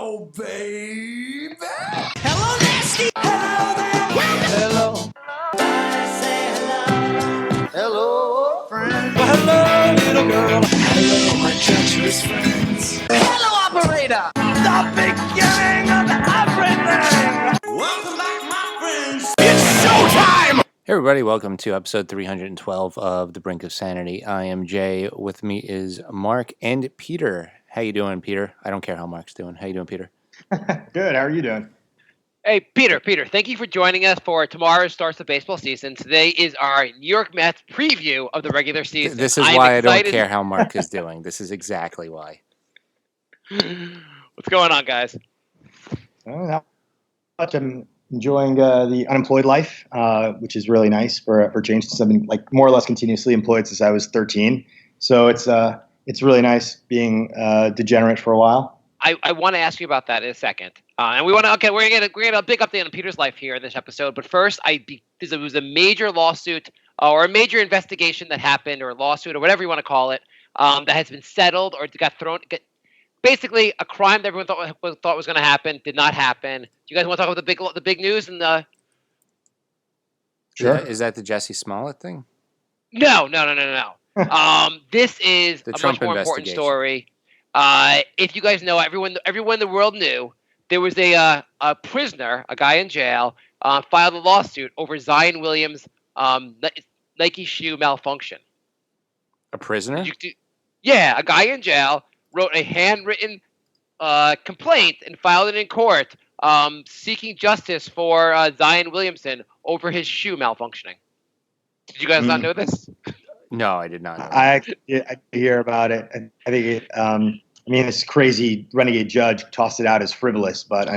Hello, baby. Hello, nasty. Hello there. Hello. I say hello. Hello, friend. Well, hello, little girl. Hello, my treacherous friends. Hello, operator. The beginning of everything. Welcome back, my friends. It's showtime. Hey everybody, welcome to episode 312 of The Brink of Sanity. I am Jay. With me is Mark and Peter. How you doing, Peter? I don't care how Mark's doing. How you doing, Peter? Good. How are you doing? Hey, Peter, thank you for joining us for tomorrow starts the baseball season. Today is our New York Mets preview of the regular season. This is why I don't care how Mark is doing. This is exactly why. What's going on, guys? Not much. I'm enjoying the unemployed life, which is really nice for change. Since I've been like more or less continuously employed since I was 13. So it's really nice being degenerate for a while. I want to ask you about that in a second, and we're gonna get a big update on Peter's life here in this episode. But first, because it was a major lawsuit or a major investigation that happened, or a lawsuit, or whatever you want to call it, that has been settled or basically a crime that everyone thought was going to happen did not happen. Do you guys want to talk about the big news and the? Sure. Is that the Jesse Smollett thing? No. This is The a Trump much more important investigation. story. If you guys know, everyone in the world knew there was a prisoner, a guy in jail, filed a lawsuit over Zion Williams' Nike shoe malfunction. A prisoner? Yeah, a guy in jail wrote a handwritten complaint and filed it in court, seeking justice for Zion Williamson over his shoe malfunctioning. Did you guys not know this? No, I did not know. I hear about it. I think this crazy renegade judge tossed it out as frivolous, but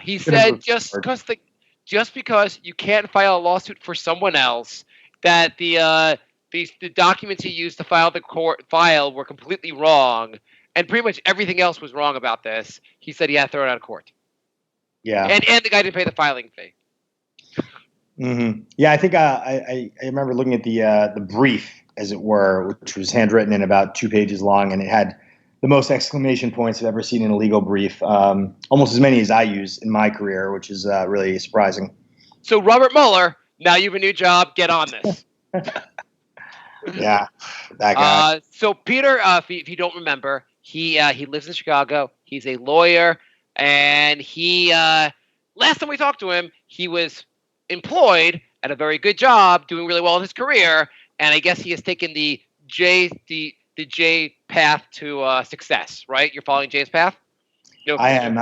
he said just because you can't file a lawsuit for someone else, that the documents he used to file the court file were completely wrong, and pretty much everything else was wrong about this. He said he had to throw it out of court. Yeah, and the guy didn't pay the filing fee. Mm-hmm. Yeah, I think I remember looking at the brief, as it were, which was handwritten and about 2 pages long, and it had the most exclamation points I've ever seen in a legal brief, almost as many as I use in my career, which is really surprising. So Robert Mueller, now you have a new job. Get on this. Yeah, that guy. So Peter, if you don't remember, he lives in Chicago. He's a lawyer, and last time we talked to him, he was employed at a very good job, doing really well in his career, and I guess he has taken the J path to success. Right? You're following Jay's path. No, I am.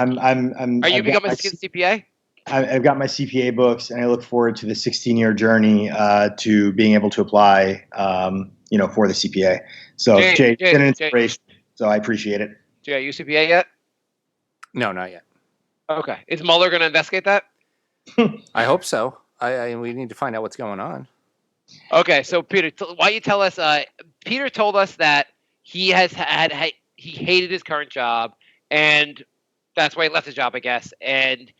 Are you becoming a CPA? I've got my CPA books, and I look forward to the 16-year journey to being able to apply, for the CPA. So Jay, it's been an inspiration. So I appreciate it. Jay, are you CPA yet? No, not yet. Okay. Is Mueller going to investigate that? I hope so. We need to find out what's going on. Okay, so Peter, why don't you tell us? Peter told us that he hated his current job, and that's why he left his job, I guess. And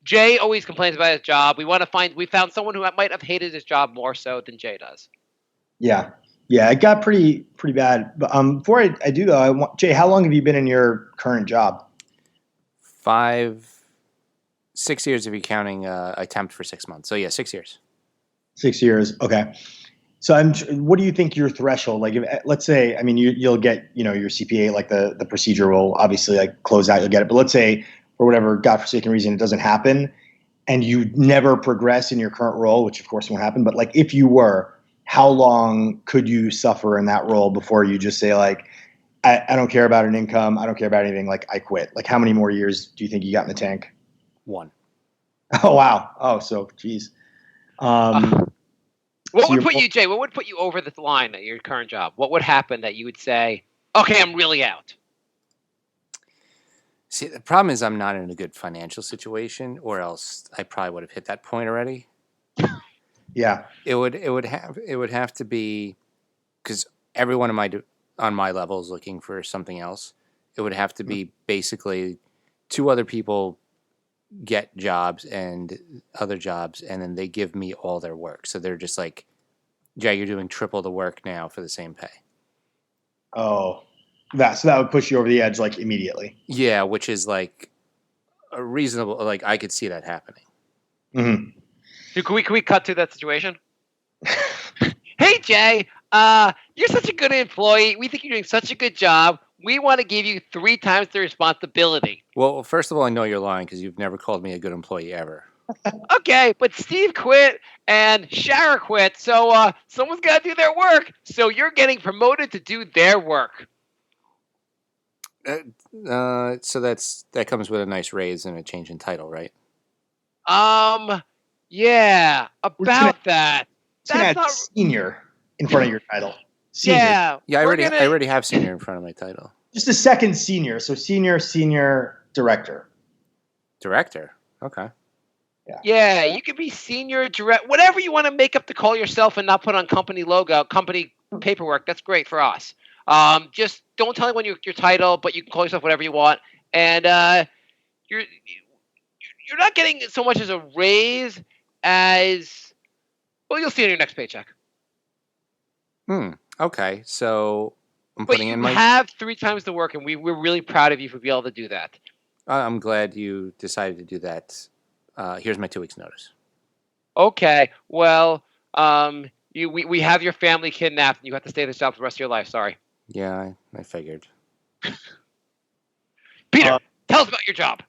Jay always complains about his job. We found someone who might have hated his job more so than Jay does. Yeah, it got pretty bad. But before I do though, Jay, how long have you been in your current job? 6 years if you're counting I temped for 6 months. So yeah, 6 years. 6 years. Okay. So what do you think your threshold, like, let's say, you'll get, your CPA, like the procedure will obviously like close out, you'll get it. But let's say for whatever godforsaken reason, it doesn't happen and you never progress in your current role, which of course won't happen. But like, if you were, how long could you suffer in that role before you just say like, I don't care about an income. I don't care about anything. Like I quit. Like how many more years do you think you got in the tank? 1. Oh, wow. Oh, so geez. What would put you, Jay? What would put you over the line at your current job? What would happen that you would say, "Okay, I'm really out"? See, the problem is I'm not in a good financial situation, or else I probably would have hit that point already. Yeah, it would have to be, because everyone on my level is looking for something else. It would have to be basically 2 other people get jobs and other jobs, and then they give me all their work. So they're just like, Jay, you're doing triple the work now for the same pay. Oh, So that would push you over the edge like immediately. Yeah, which is like a reasonable. Like I could see that happening. Mm-hmm. So can we cut to that situation? Hey Jay, you're such a good employee. We think you're doing such a good job. We want to give you 3 times the responsibility. Well, first of all, I know you're lying because you've never called me a good employee ever. Okay, but Steve quit and Shara quit, so someone's got to do their work. So you're getting promoted to do their work. So that comes with a nice raise and a change in title, right? Yeah, about that. That's not senior in front of your title. Senior. Yeah. I already have senior in front of my title. Just a second senior, so senior, director. Director. Okay. Yeah, you could be senior direct, whatever you want to make up to call yourself and not put on company logo, company paperwork. That's great for us. Just don't tell anyone your title, but you can call yourself whatever you want. And you're not getting so much as a raise as, well, you'll see in your next paycheck. Okay, so I'm but putting you in my. have 3 times the work, and we're really proud of you for being able to do that. I'm glad you decided to do that. Here's my 2 weeks notice. Okay, well, we have your family kidnapped, and you have to stay at this job for the rest of your life. Sorry. Yeah, I figured. Peter, tell us about your job.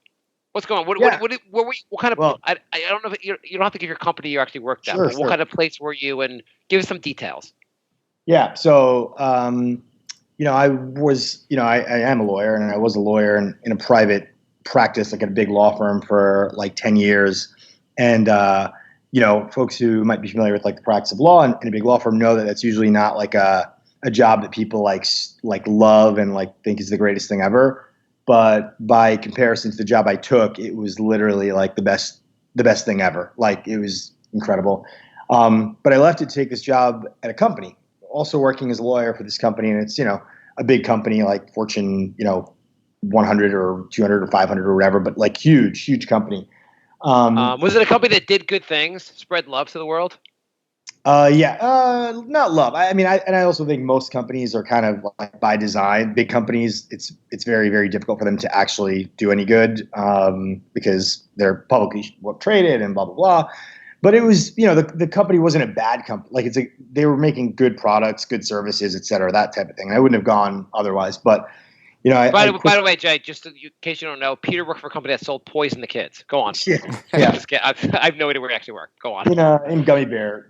What's going on? What kind of? Well, I don't know if you don't have to give your company you actually worked at. Sure, but what kind of place were you? And give us some details. Yeah. So, I was, I am a lawyer, and I was a lawyer in a private practice, like at a big law firm for like 10 years. And, folks who might be familiar with like the practice of law in a big law firm know that that's usually not like a job that people like love and like think is the greatest thing ever. But by comparison to the job I took, it was literally like the best thing ever. Like it was incredible. But I left to take this job at a company, also working as a lawyer for this company. And it's, a big company like Fortune, 100 or 200 or 500 or whatever, but like huge company. Was it a company that did good things, spread love to the world? Not love. I also think most companies are kind of like by design. Big companies, it's very, very difficult for them to actually do any good because they're publicly traded and blah blah blah. But it was, the company wasn't a bad company. Like they were making good products, good services, et cetera, that type of thing. I wouldn't have gone otherwise. But By the way, Jay, just in case you don't know, Peter worked for a company that sold poison to kids. Go on. Yeah. I have no idea where he actually worked. Go on. In gummy bear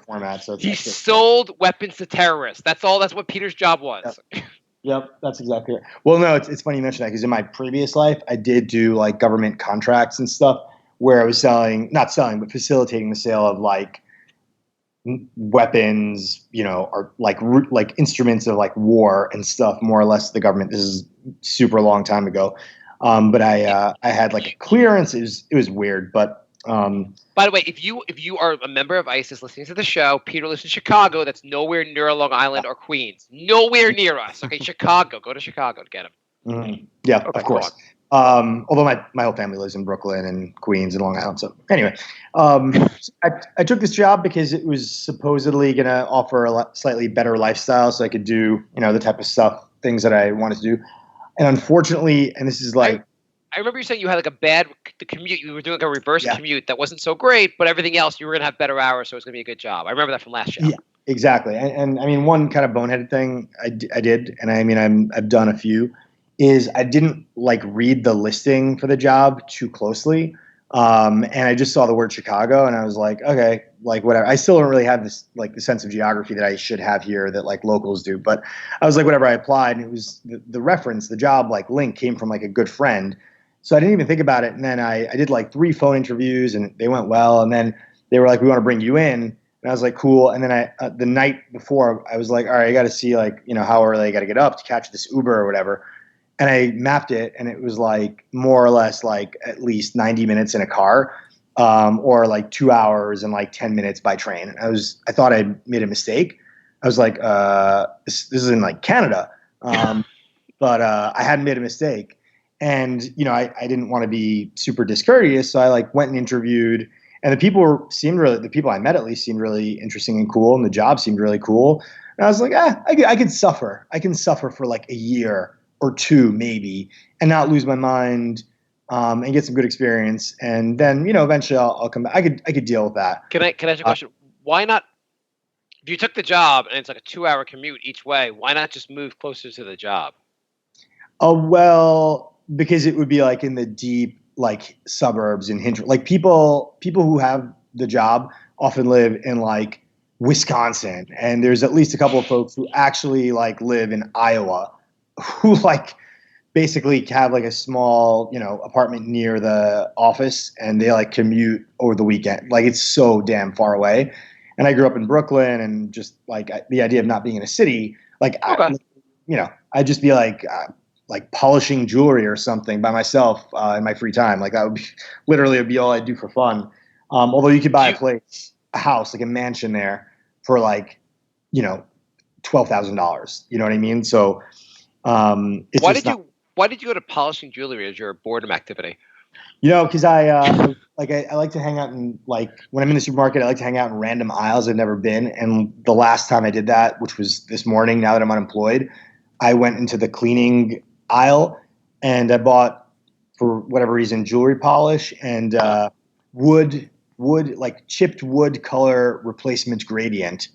format. So he sold weapons to terrorists. That's all. That's what Peter's job was. Yep, that's exactly it. Well, no, it's funny you mention that because in my previous life, I did do like government contracts and stuff where I was but facilitating the sale of like weapons, or like instruments of like war and stuff, more or less to the government. This is super long time ago. But I had like a clearance. It was weird, but by the way, if you are a member of ISIS listening to the show, Peter lives in Chicago. That's nowhere near Long Island or Queens. Nowhere near us. Okay, Chicago. Go to Chicago to get him. Mm-hmm. Yeah, okay, of course. Although my whole family lives in Brooklyn and Queens and Long Island. So anyway, I took this job because it was supposedly going to offer a slightly better lifestyle, so I could do the type of things that I wanted to do. And unfortunately, and this is like, I remember you saying you had like the commute. You were doing like a reverse commute that wasn't so great, but everything else you were going to have better hours, so it was going to be a good job. I remember that from last show. Yeah, exactly. And I mean, one kind of boneheaded thing I did, and I mean, I've done a few, is I didn't like read the listing for the job too closely. And I just saw the word Chicago and I was like, okay, like whatever. I still don't really have this, like the sense of geography that I should have here that like locals do, but I was like, whatever. I applied and it was the reference, the job like link came from like a good friend. So I didn't even think about it. And then I did like 3 phone interviews and they went well. And then they were like, we want to bring you in. And I was like, cool. And then the night before I was like, all right, I got to see like, how early I got to get up to catch this Uber or whatever. And I mapped it, and it was like more or less like at least 90 minutes in a car, or like 2 hours and like 10 minutes by train. I thought I made a mistake. I was like, this is in like Canada, but I hadn't made a mistake. And I didn't want to be super discourteous, so I like went and interviewed. And the people I met at least seemed really interesting and cool, and the job seemed really cool. And I was like, I could suffer. I can suffer for like a year or two maybe and not lose my mind and get some good experience. And then, eventually I'll come back. I could deal with that. Can I ask you a question? Why not? If you took the job and it's like a 2-hour commute each way, why not just move closer to the job? Oh, well, because it would be like in the deep like suburbs and like people who have the job often live in like Wisconsin, and there's at least a couple of folks who actually like live in Iowa who like basically have like a small, apartment near the office, and they like commute over the weekend. Like it's so damn far away. And I grew up in Brooklyn, and just like the idea of not being in a city, like I'd just be like polishing jewelry or something by myself in my free time. Like that would be literally it'd be all I'd do for fun. Although you could buy a house, like a mansion there for like, $12,000. You know what I mean? So why did you go to polishing jewelry as your boredom activity? Because I like to hang out in like when I'm in the supermarket, I like to hang out in random aisles I've never been. And the last time I did that, which was this morning, now that I'm unemployed, I went into the cleaning aisle and I bought, for whatever reason, jewelry polish and wood like chipped wood color replacement gradient,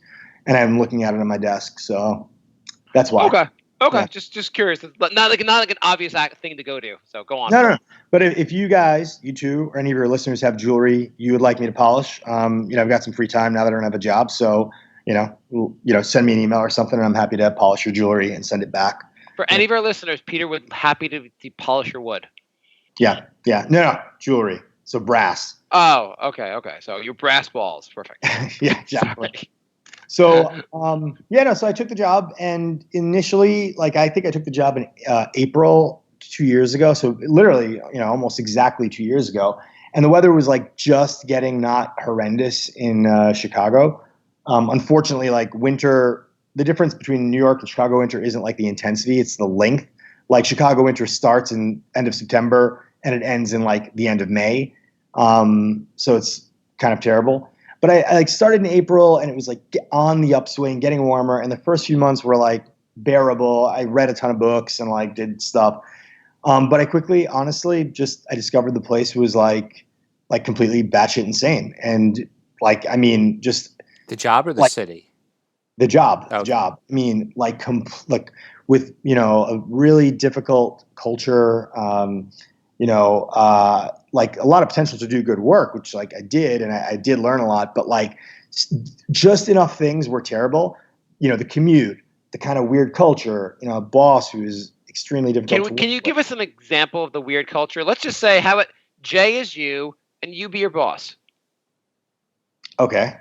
and I'm looking at it on my desk. So that's why. Okay. Yeah. Just curious. Not like an obvious thing to go to. So go on. No. But if you guys, you two, or any of your listeners have jewelry you would like me to polish, I've got some free time now that I don't have a job. So, send me an email or something, and I'm happy to polish your jewelry and send it back. For any of our listeners, Peter would happy to polish your wood. Yeah. No, jewelry. So brass. Oh, okay. So your brass balls, perfect. Yeah, exactly. So, so I took the job, and initially, like, I think I took the job in April 2 years ago. So literally, almost exactly 2 years ago. And the weather was like just getting not horrendous in Chicago. Unfortunately, like winter, the difference between New York and Chicago winter isn't like the intensity, it's the length. Like Chicago winter starts in end of September and it ends in like the end of May. So it's kind of terrible. But I like started in April, and it was like on the upswing, getting warmer. And the first few months were like bearable. I read a ton of books and like did stuff. But I quickly, honestly, I discovered the place was like completely batshit insane. And like, I mean, just the job or the city? The job, okay. The job. I mean, like with, a really difficult culture, like a lot of potential to do good work, which like I did, and I did learn a lot, but like just enough things were terrible. The commute, the kind of weird culture, a boss who is extremely difficult. Can you give us an example of the weird culture? Let's just say Jay is you and you be your boss. Okay.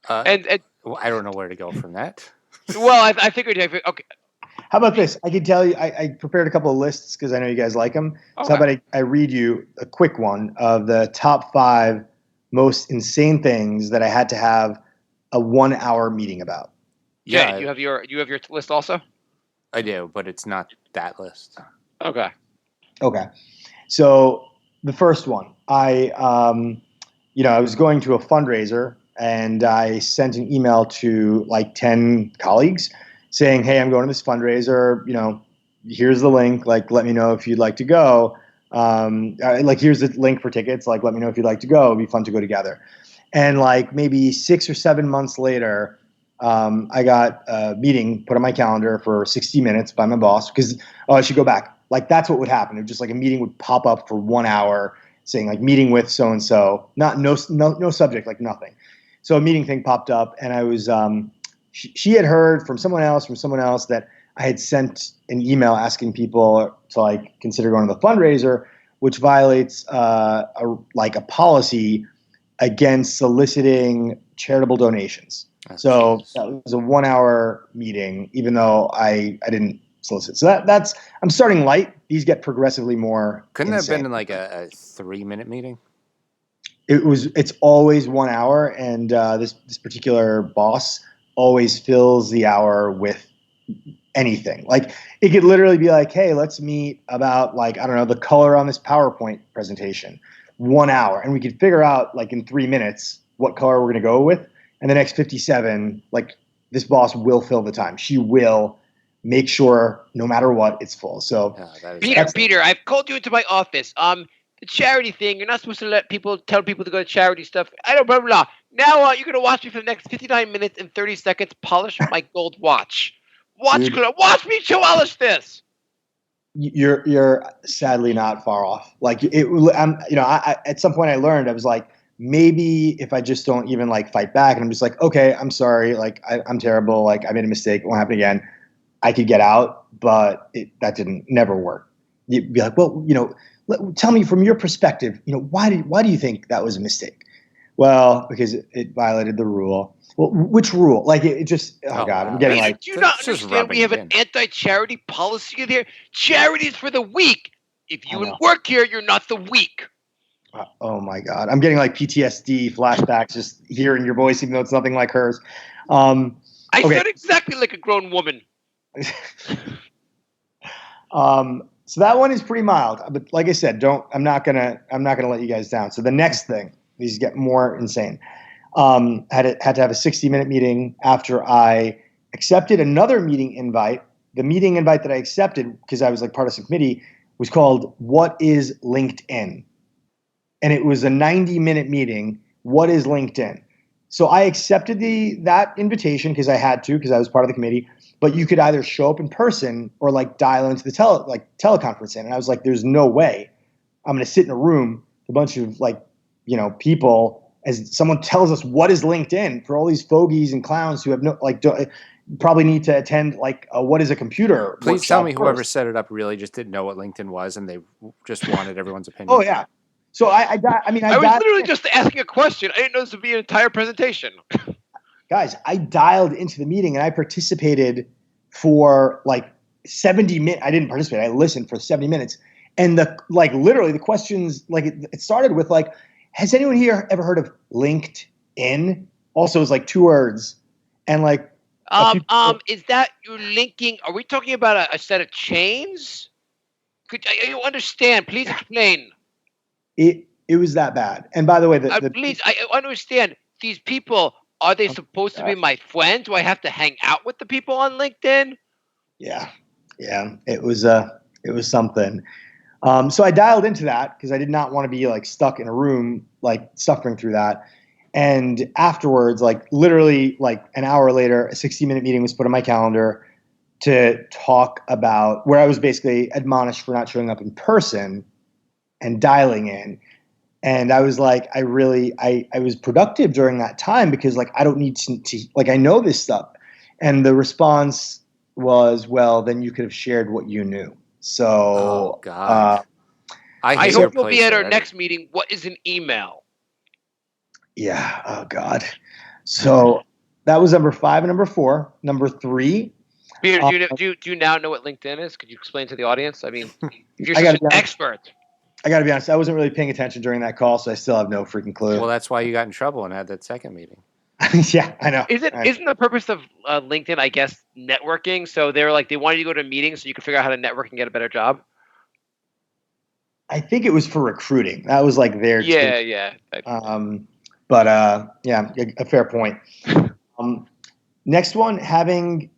And I don't know where to go from that. Well, I figured. Okay. How about this? I could tell you, I prepared a couple of lists because I know you guys like them. Okay. So how about I read you a quick one of the top 5 most insane things that I had to have a 1-hour meeting about. Yeah, you have your list also? I do, but it's not that list. Okay. So the first one, I was going to a fundraiser, and I sent an email to like 10 colleagues saying, hey, I'm going to this fundraiser, here's the link, like, let me know if you'd like to go. Like, here's the link for tickets, like, let me know if you'd like to go. It'd be fun to go together. And like maybe 6 or 7 months later, I got a meeting put on my calendar for 60 minutes by my boss because, I should go back. Like, that's what would happen. It was just like a meeting would pop up for 1 hour saying like meeting with so-and-so, no subject, like nothing. So a meeting thing popped up, and I was, she had heard from someone else that I had sent an email asking people to like consider going to the fundraiser, which violates a policy against soliciting charitable donations. So that was a 1-hour meeting, even though I didn't solicit. So that's I'm starting light. These get progressively more. Couldn't that insane. have been like a 3-minute meeting? It's always 1 hour, and this particular boss always fills the hour with anything. Like, it could literally be like, hey, let's meet about like, I don't know, the color on this PowerPoint presentation. 1 hour. And we could figure out like in 3 minutes what color we're going to go with. and the next 57, like this boss will fill the time. She will make sure no matter what, it's full. So Peter, I've called you into my office. The charity thing, you're not supposed to tell people to go to charity stuff. I don't blah, blah, blah. Now you're going to watch me for the next 59 minutes and 30 seconds polish my gold watch. Watch me polish this. You're sadly not far off. Like I at some point I learned, I was like, maybe if I just don't even like fight back and I'm just like, okay, I'm sorry. Like I'm terrible. Like I made a mistake. It won't happen again. I could get out, but that didn't never work. You'd be like, well, tell me from your perspective, why do you think that was a mistake? Well, because it violated the rule. Well, which rule? Like it just, God, I'm getting like. Do you not understand we have an anti-charity policy here? Charity is for the weak. If you work here, you're not the weak. Oh my God. I'm getting like PTSD flashbacks just hearing your voice, even though it's nothing like hers. I sound exactly like a grown woman. So that one is pretty mild, but like I said, I'm not gonna let you guys down. So the next thing, these get more insane. Had to have a 60-minute meeting after I accepted another meeting invite. The meeting invite that I accepted, because I was like part of some committee, was called "What is LinkedIn?" And it was a 90-minute meeting. What is LinkedIn? So I accepted that invitation because I had to, because I was part of the committee. But you could either show up in person or like dial into the teleconference in. And I was like, there's no way I'm going to sit in a room with a bunch of people as someone tells us what is LinkedIn for all these fogies and clowns who have probably need to attend what is a computer. Please tell me whoever set it up really just didn't know what LinkedIn was and they just wanted everyone's opinion. Oh yeah. So I was literally just asking a question. I didn't know this would be an entire presentation. Guys, I dialed into the meeting and I participated for like 70 minutes. I didn't participate. I listened for 70 minutes. And literally the questions, it started with has anyone here ever heard of LinkedIn? Also, it's like 2 words. And is that you're linking? Are we talking about a set of chains? Could you understand? Please explain. It was that bad. And by the way, please, I understand these people. Are they supposed to be my friends? Do I have to hang out with the people on LinkedIn? Yeah. It was something. So I dialed into that because I did not want to be stuck in a room, suffering through that. And afterwards, literally an hour later, a 60-minute meeting was put on my calendar to talk about where I was basically admonished for not showing up in person and dialing in. And I was like, I was productive during that time because I don't need to I know this stuff. And the response was, well, then you could have shared what you knew. So, oh God. I hope you'll be at our next meeting. What is an email? Yeah. Oh God. So that was number 5 and number 4. Number 3. Peter, do you now know what LinkedIn is? Could you explain to the audience? I mean, you're such an expert. I got to be honest. I wasn't really paying attention during that call, so I still have no freaking clue. Well, that's why you got in trouble and had that second meeting. Yeah, I know. Isn't the purpose of LinkedIn, I guess, networking? So they wanted you to go to a meeting so you could figure out how to network and get a better job? I think it was for recruiting. That was their Yeah. But a fair point. Next one, having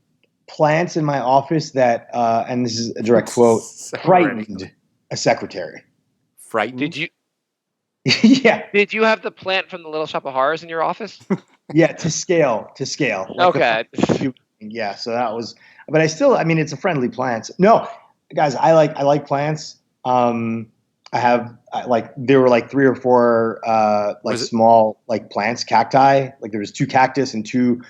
plants in my office that, and this is a direct quote, frightened a secretary. Frightened? Did you? Yeah. Did you have the plant from the Little Shop of Horrors in your office? Yeah, to scale. Okay. Yeah, so that was, but it's a friendly plant. No, guys, I like plants. I have there were 3 or 4 small plants, cacti. There was 2 cactus and 2.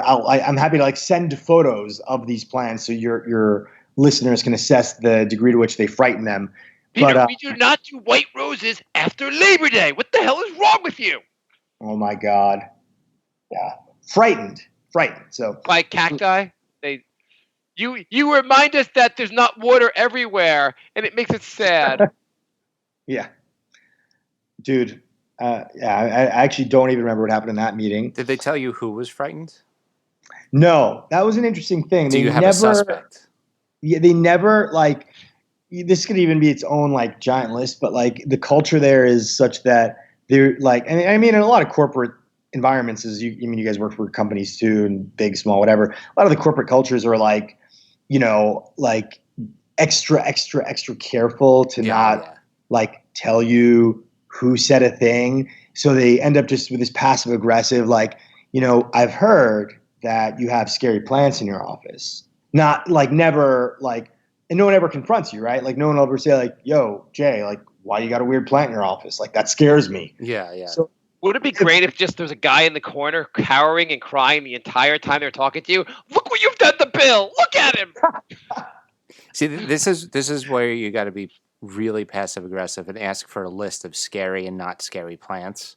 I'm happy to send photos of these plants so your listeners can assess the degree to which they frighten them. Peter, we do not do white roses after Labor Day. What the hell is wrong with you? Oh my God. Yeah. Frightened. So by cacti? You remind us that there's not water everywhere, and it makes it sad. Yeah. Dude. I actually don't even remember what happened in that meeting. Did they tell you who was frightened? No. That was an interesting thing. Do you have a suspect? Yeah, they never this could even be its own giant list, but the culture there is such that they're and a lot of corporate environments, as I mean, you guys work for companies too, and big, small, whatever. A lot of the corporate cultures are like, like extra careful to not like tell you who said a thing. So they end up just with this passive aggressive, like, I've heard that you have scary plants in your office. Not like never like, and no one ever confronts you, right? Like no one will ever say like, yo, Jay, like, why you got a weird plant in your office? Like that scares me. Yeah. So would it be great if just there was a guy in the corner cowering and crying the entire time they're talking to you? Look what you've done to Bill. Look at him. See, this is where you got to be really passive aggressive and ask for a list of scary and not scary plants.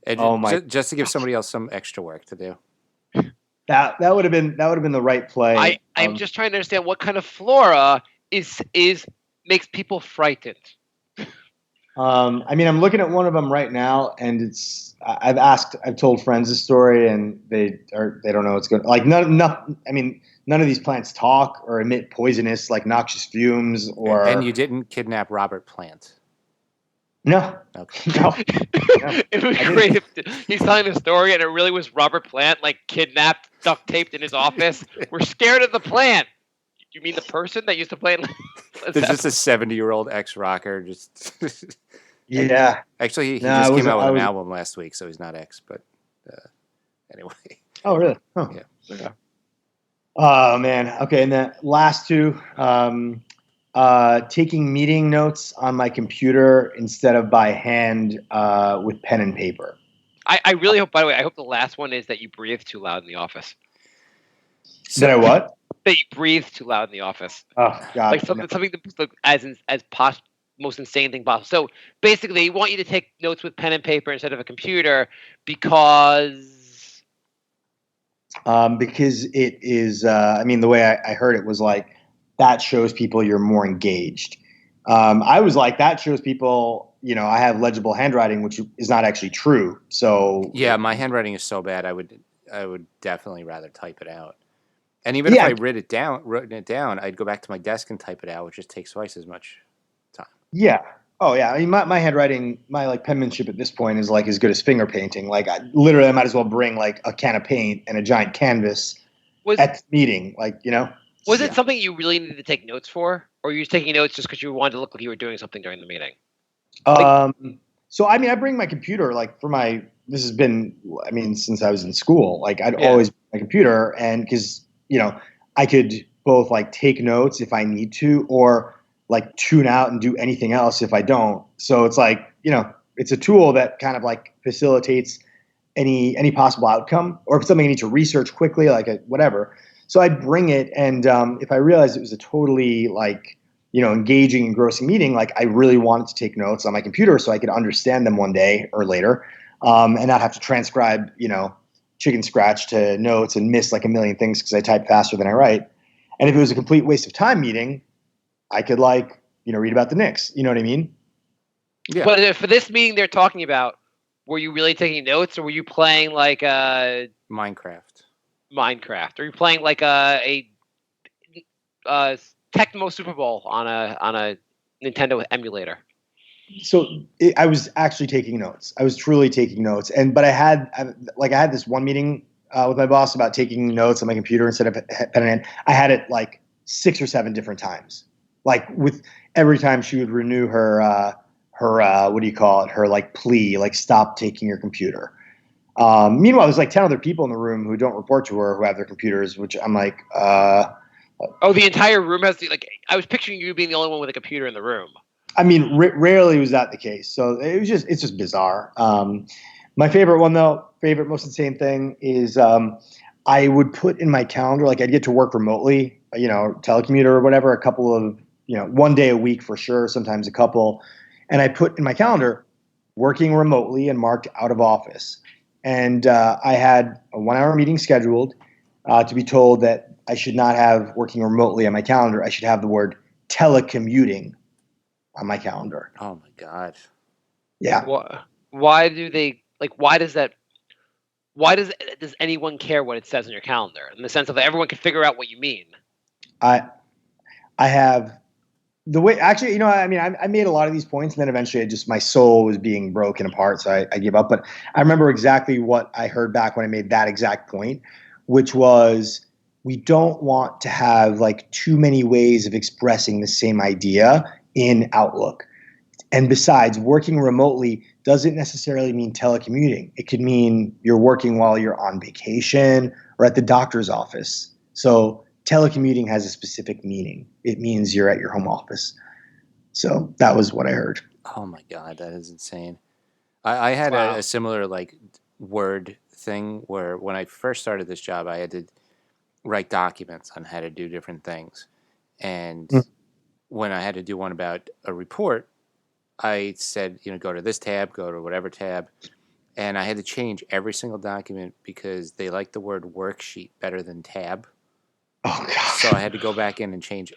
And just to give somebody else some extra work to do. That would have been the right play. I'm just trying to understand what kind of flora is makes people frightened. I mean, I'm looking at one of them right now, and I've told friends the story, and they don't know what's going. Like none of these plants talk or emit poisonous, like noxious fumes, or. And you didn't kidnap Robert Plant. No. Okay. No. It would be great if he's telling the story and it really was Robert Plant, like kidnapped, duct taped in his office. We're scared of the plant. You mean the person that used to play? There's just a 70-year-old ex-rocker. Just yeah. Actually, he just came out with an album last week, so he's not ex. But anyway. Oh, really? Huh. Yeah. Oh man. Okay, and the last two. Taking meeting notes on my computer instead of by hand with pen and paper. I really hope, by the way, I hope the last one is that you breathe too loud in the office. Did I what? That you breathe too loud in the office. Oh, God. Like something as most insane thing possible. So basically, they want you to take notes with pen and paper instead of a computer because it is, I mean, the way I heard it was like, that shows people you're more engaged. I was like, that shows people, I have legible handwriting, which is not actually true. So yeah, my handwriting is so bad. I would definitely rather type it out. And even if I written it down, I'd go back to my desk and type it out, which just takes twice as much time. Yeah. Oh yeah. I mean, my handwriting, my like penmanship at this point is like as good as finger painting. Like I might as well bring like a can of paint and a giant canvas at the meeting. Like, Was it something you really needed to take notes for, or were you just taking notes just because you wanted to look like you were doing something during the meeting? So I mean, I bring my computer like this has been, I mean, since I was in school, like I'd always bring my computer, and because, I could both like take notes if I need to, or like tune out and do anything else if I don't. So it's like, it's a tool that kind of like facilitates any possible outcome, or if something I need to research quickly, like whatever. So I'd bring it, and if I realized it was a totally like, engaging, engrossing meeting, like I really wanted to take notes on my computer so I could understand them one day or later, and not have to transcribe, chicken scratch to notes and miss like a million things because I type faster than I write. And if it was a complete waste of time meeting, I could like, read about the Knicks. You know what I mean? Yeah. But for this meeting they're talking about, were you really taking notes, or were you playing like Minecraft? Are you playing like a Tecmo Super Bowl on a Nintendo emulator? So I was actually taking notes. I was truly taking notes, but I had this one meeting with my boss about taking notes on my computer instead of pen and ink. I had it like 6 or 7 different times. Like with every time she would renew her what do you call it? Her like plea, like stop taking your computer. Meanwhile, there's like 10 other people in the room who don't report to her who have their computers, which I'm like, Oh, the entire room has I was picturing you being the only one with a computer in the room. I mean, rarely was that the case. So it's just bizarre. My favorite one though, most insane thing is, I would put in my calendar, like I'd get to work remotely, telecommuter or whatever, a couple of, one day a week for sure, sometimes a couple. And I put in my calendar working remotely and marked out of office. And I had a 1-hour meeting scheduled to be told that I should not have working remotely on my calendar. I should have the word telecommuting on my calendar. Oh my God. Yeah. Why does anyone care what it says on your calendar? In the sense of that everyone can figure out what you mean. I have the way, actually, I mean, I made a lot of these points, and then eventually my soul was being broken apart, so I gave up. But I remember exactly what I heard back when I made that exact point, which was, we don't want to have like too many ways of expressing the same idea in Outlook. And besides, working remotely doesn't necessarily mean telecommuting. It could mean you're working while you're on vacation or at the doctor's office. So telecommuting has a specific meaning. It means you're at your home office. So that was what I heard. Oh my God, that is insane. I had Wow. a similar like word thing where when I first started this job, I had to write documents on how to do different things. And Mm. when I had to do one about a report, I said, go to this tab, go to whatever tab. And I had to change every single document because they like the word worksheet better than tab. Oh, God. So I had to go back in and change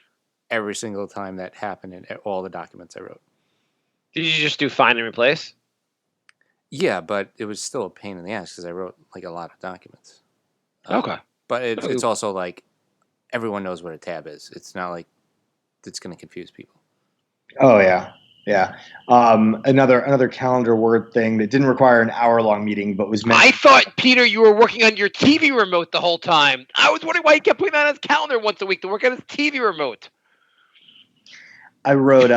every single time that happened in all the documents I wrote. Did you just do find and replace? Yeah, but it was still a pain in the ass because I wrote like a lot of documents. Okay. But it's also like everyone knows what a tab is. It's not like it's going to confuse people. Oh, yeah. Yeah. Another calendar word thing that didn't require an hour-long meeting, but was meant. I thought, Peter, you were working on your TV remote the whole time. I was wondering why he kept putting that on his calendar once a week to work on his TV remote. I wrote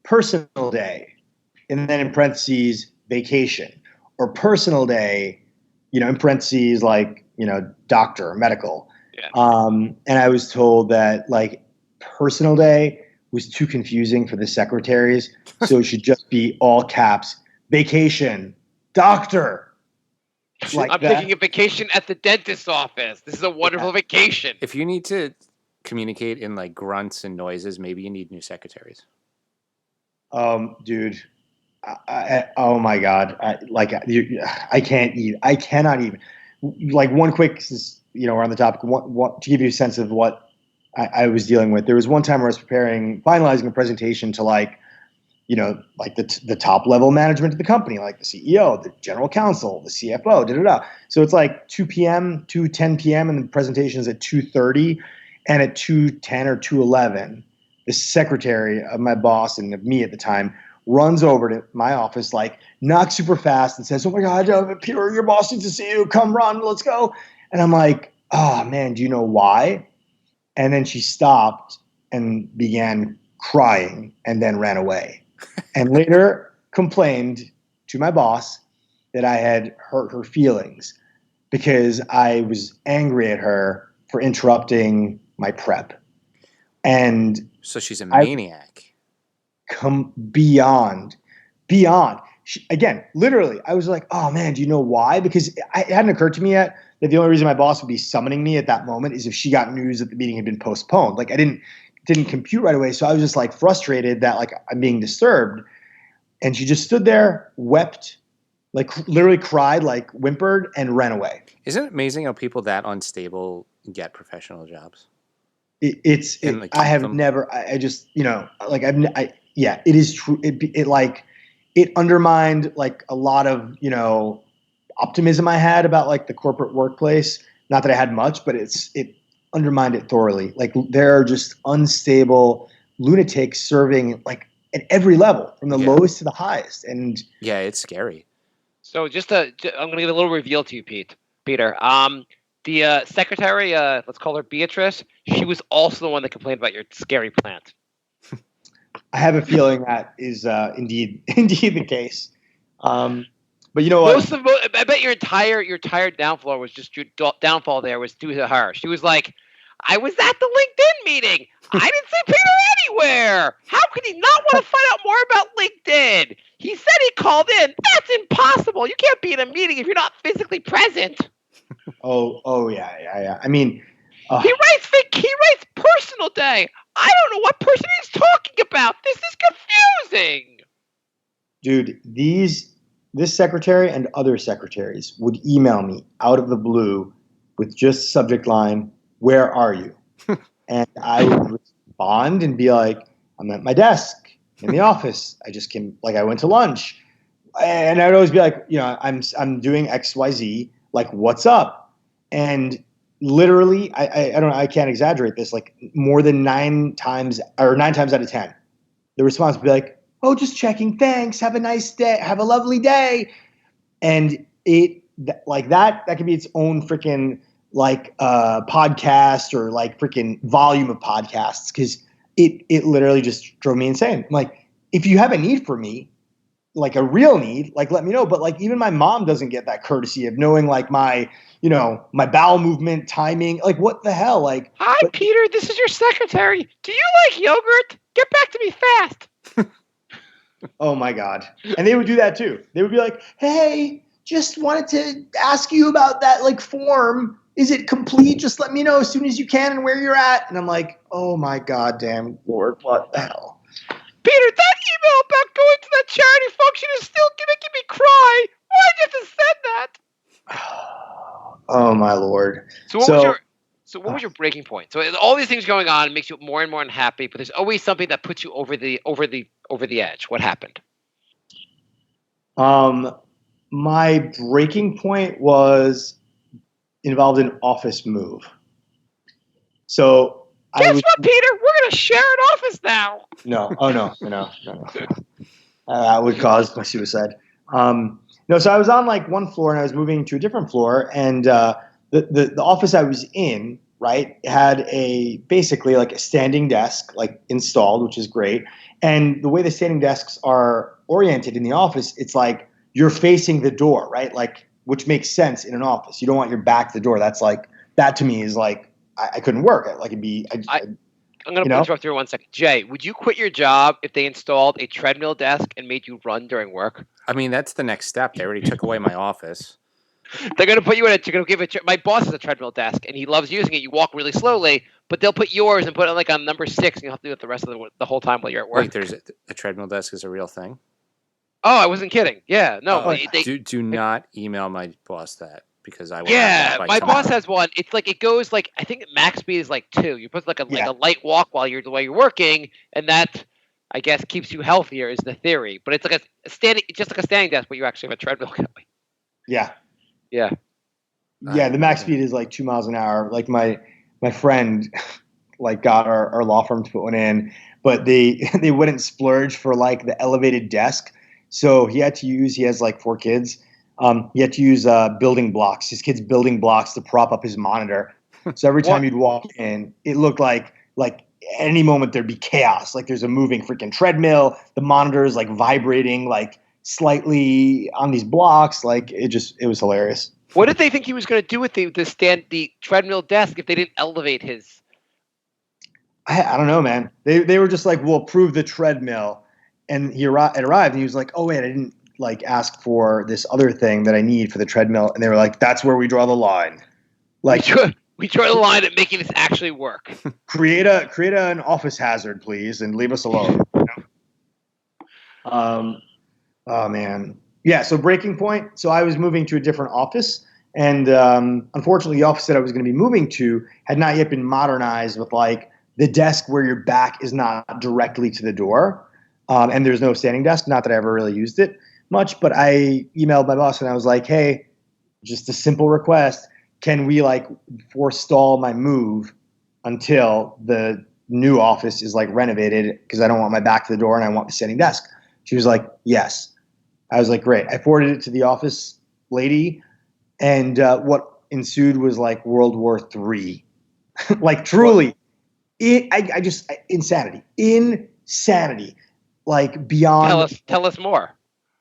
personal day, and then in parentheses, vacation, or personal day, in parentheses, like, doctor or medical. Yeah. And I was told that like personal day was too confusing for the secretaries, so it should just be all caps, vacation, doctor. Like I'm that. taking a vacation at the dentist's office. This is a wonderful vacation. If you need to communicate in like grunts and noises, maybe you need new secretaries. Dude, oh my God, I can't eat. I cannot even. Like one quick, we're on the topic. What to give you a sense of what I was dealing with. There was one time where I was finalizing a presentation to like the top level management of the company, like the CEO, the general counsel, the CFO, So it's like 2 p.m., 2:10 p.m. and the presentation is at 2:30, and at 2:10 or 2:11, the secretary of my boss and of me at the time runs over to my office, like knocks super fast and says, "Oh my God, Peter, your boss needs to see you. Come run, let's go." And I'm like, "Oh man, do you know why?" And then she stopped and began crying and then ran away. And later complained to my boss that I had hurt her feelings because I was angry at her for interrupting my prep. And so she's a maniac. Come beyond. Again, literally, I was like, "Oh man, do you know why?" Because it hadn't occurred to me yet that the only reason my boss would be summoning me at that moment is if she got news that the meeting had been postponed. Like I didn't compute right away, so I was just like frustrated that like I'm being disturbed. And she just stood there, wept, like literally cried, like whimpered, and ran away. Isn't it amazing how people that unstable get professional jobs? It is true. It undermined like a lot of, optimism I had about like the corporate workplace. Not that I had much, but it undermined it thoroughly. Like there are just unstable lunatics serving like at every level, from the lowest to the highest. And yeah, it's scary. So I'm going to give a little reveal to you, Peter. The secretary, let's call her Beatrice, she was also the one that complained about your scary plant. I have a feeling that is indeed the case. But you know what? I bet your entire downfall was just due to her. She was like, "I was at the LinkedIn meeting. I didn't see Peter anywhere. How could he not want to find out more about LinkedIn? He said he called in. That's impossible. You can't be in a meeting if you're not physically present." Oh yeah. I mean, he writes personal day. I don't know what person he's talking about. This is confusing. Dude, this secretary and other secretaries would email me out of the blue with just subject line, "Where are you?" And I would respond and be like, "I'm at my desk in the office. I just came, like I went to lunch." And I would always be like, "I'm doing XYZ, like what's up?" And literally, I don't know, I can't exaggerate this, like more than 9 times out of 10, the response would be like, "Oh, just checking. Thanks. Have a nice day. Have a lovely day." And that could be its own freaking like podcast or like freaking volume of podcasts, because it literally just drove me insane. I'm like, if you have a need for me, like a real need, like let me know. But like even my mom doesn't get that courtesy of knowing like my bowel movement, timing. Like what the hell? Like, hi Peter, this is your secretary. Do you like yogurt? Get back to me fast. Oh my God. And they would do that too. They would be like, "Hey, just wanted to ask you about that like form. Is it complete? Just let me know as soon as you can and where you're at." And I'm like, oh my goddamn Lord, what the hell? Peter, that email about going to that charity function is still making me cry. Why'd you have to send that? Oh my Lord. So what was your breaking point? So all these things going on makes you more and more unhappy, but there's always something that puts you over the edge. What happened? My breaking point was involved in office move. So guess what, Peter? We're gonna share an office now. No. Oh no. That would cause my suicide. No, so I was on like one floor and I was moving to a different floor, and the office I was in, right, had basically like a standing desk like installed, which is great. And the way the standing desks are oriented in the office, it's like you're facing the door, right? Like, which makes sense in an office. You don't want your back to the door. That's like, that to me is like, I couldn't work. Like it'd be, I'm going to interrupt you for 1 second. Jay, would you quit your job if they installed a treadmill desk and made you run during work? I mean, that's the next step. They already took away my office. They're going to put you in my boss has a treadmill desk and he loves using it. You walk really slowly, but they'll put yours and put it like on number 6 and you'll have to do it the rest of the whole time while you're at work. Wait, there's a treadmill desk is a real thing? Oh, I wasn't kidding. Yeah, no. Do not email my boss that, because I will. Yeah, my boss has one. It's like it goes like, I think max speed is like 2. You put like a light walk while you're working, and that I guess keeps you healthier is the theory. But it's like just like a standing desk, but you actually have a treadmill going. Yeah. Yeah. Yeah, the max speed is like 2 miles an hour. Like my friend like got our law firm to put one in, but they wouldn't splurge for like the elevated desk. So he has like 4 kids. He had to use building blocks, his kids' building blocks to prop up his monitor. So every time you'd walk in, it looked like any moment there'd be chaos. Like there's a moving freaking treadmill. The monitor is like vibrating like slightly on these blocks. Like it was hilarious. What did they think he was going to do with the treadmill desk if they didn't elevate his? I don't know, man. They were just like, we'll approve the treadmill. And it arrived and he was like, oh wait, I didn't like ask for this other thing that I need for the treadmill. And they were like, that's where we draw the line. Like we draw the line at making this actually work. create an office hazard, please, and leave us alone. Oh man. Yeah. So breaking point. So I was moving to a different office, and unfortunately the office that I was going to be moving to had not yet been modernized with like the desk where your back is not directly to the door. And there's no standing desk. Not that I ever really used it much, but I emailed my boss and I was like, hey, just a simple request. Can we like forestall my move until the new office is like renovated? Because I don't want my back to the door and I want the standing desk. She was like, yes. I was like, great. I forwarded it to the office lady. And what ensued was like World War III. Like truly, insanity. Like beyond. Tell us more.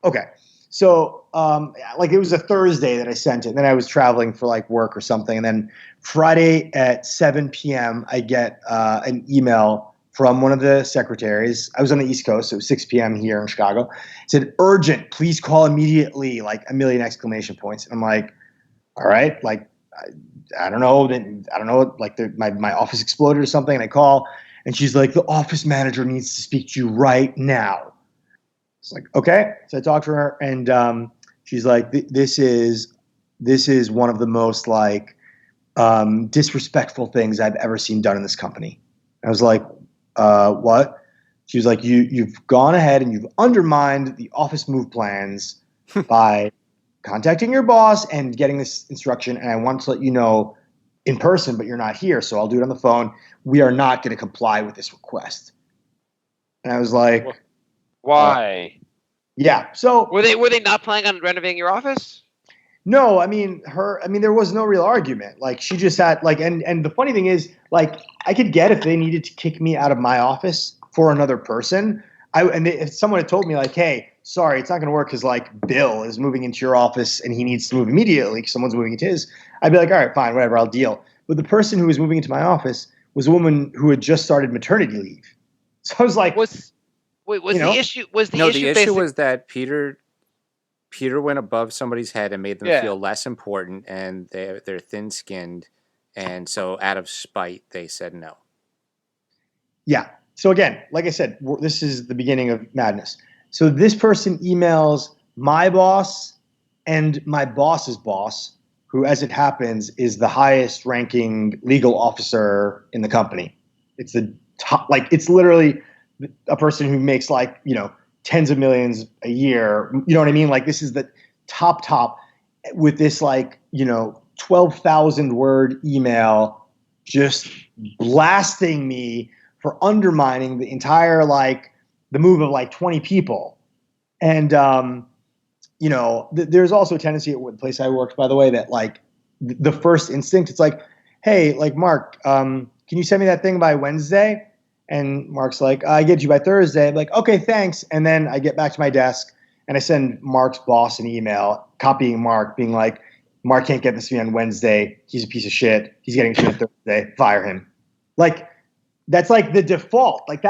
Okay. So like it was a Thursday that I sent it. And then I was traveling for like work or something. And then Friday at 7 p.m. I get an email from one of the secretaries. I was on the East Coast, so it was 6 p.m. here in Chicago. It said, urgent, please call immediately, like a million exclamation points. And I'm like, all right, like I don't know. I don't know, like my office exploded or something. And I call. And she's like, the office manager needs to speak to you right now. It's like, okay. So I talked to her, and she's like, this is one of the most like disrespectful things I've ever seen done in this company. I was like, what? She was like, you've gone ahead and you've undermined the office move plans by contacting your boss and getting this instruction. And I want to let you know in person, but you're not here, so I'll do it on the phone. We are not going to comply with this request. And I was like, why? Yeah. So were they not planning on renovating your office? No, I mean there was no real argument. Like she just had like, and the funny thing is, like, I could get if they needed to kick me out of my office for another person. If someone had told me like, hey, sorry, it's not going to work because like Bill is moving into your office and he needs to move immediately because someone's moving into his, I'd be like, all right, fine, whatever, I'll deal. But the person who was moving into my office was a woman who had just started maternity leave. So I was like, the issue was that Peter went above somebody's head and made them feel less important, and they're thin-skinned, and so out of spite, they said no. Yeah. So again, like I said, this is the beginning of madness. So this person emails my boss and my boss's boss, who, as it happens, is the highest-ranking legal officer in the company. It's the top, like it's literally a person who makes like, tens of millions a year. You know what I mean? Like this is the top with this like, 12,000 word email just blasting me for undermining the entire, like the move of like 20 people. And, there's also a tendency at the place I worked, by the way, that like the first instinct, it's like, hey, like Mark, can you send me that thing by Wednesday? And Mark's like, I get you by Thursday. I'm like, okay, thanks. And then I get back to my desk and I send Mark's boss an email copying Mark, being like, Mark can't get this to me on Wednesday. He's a piece of shit. He's getting to me on Thursday. Fire him. Like, that's like the default. Like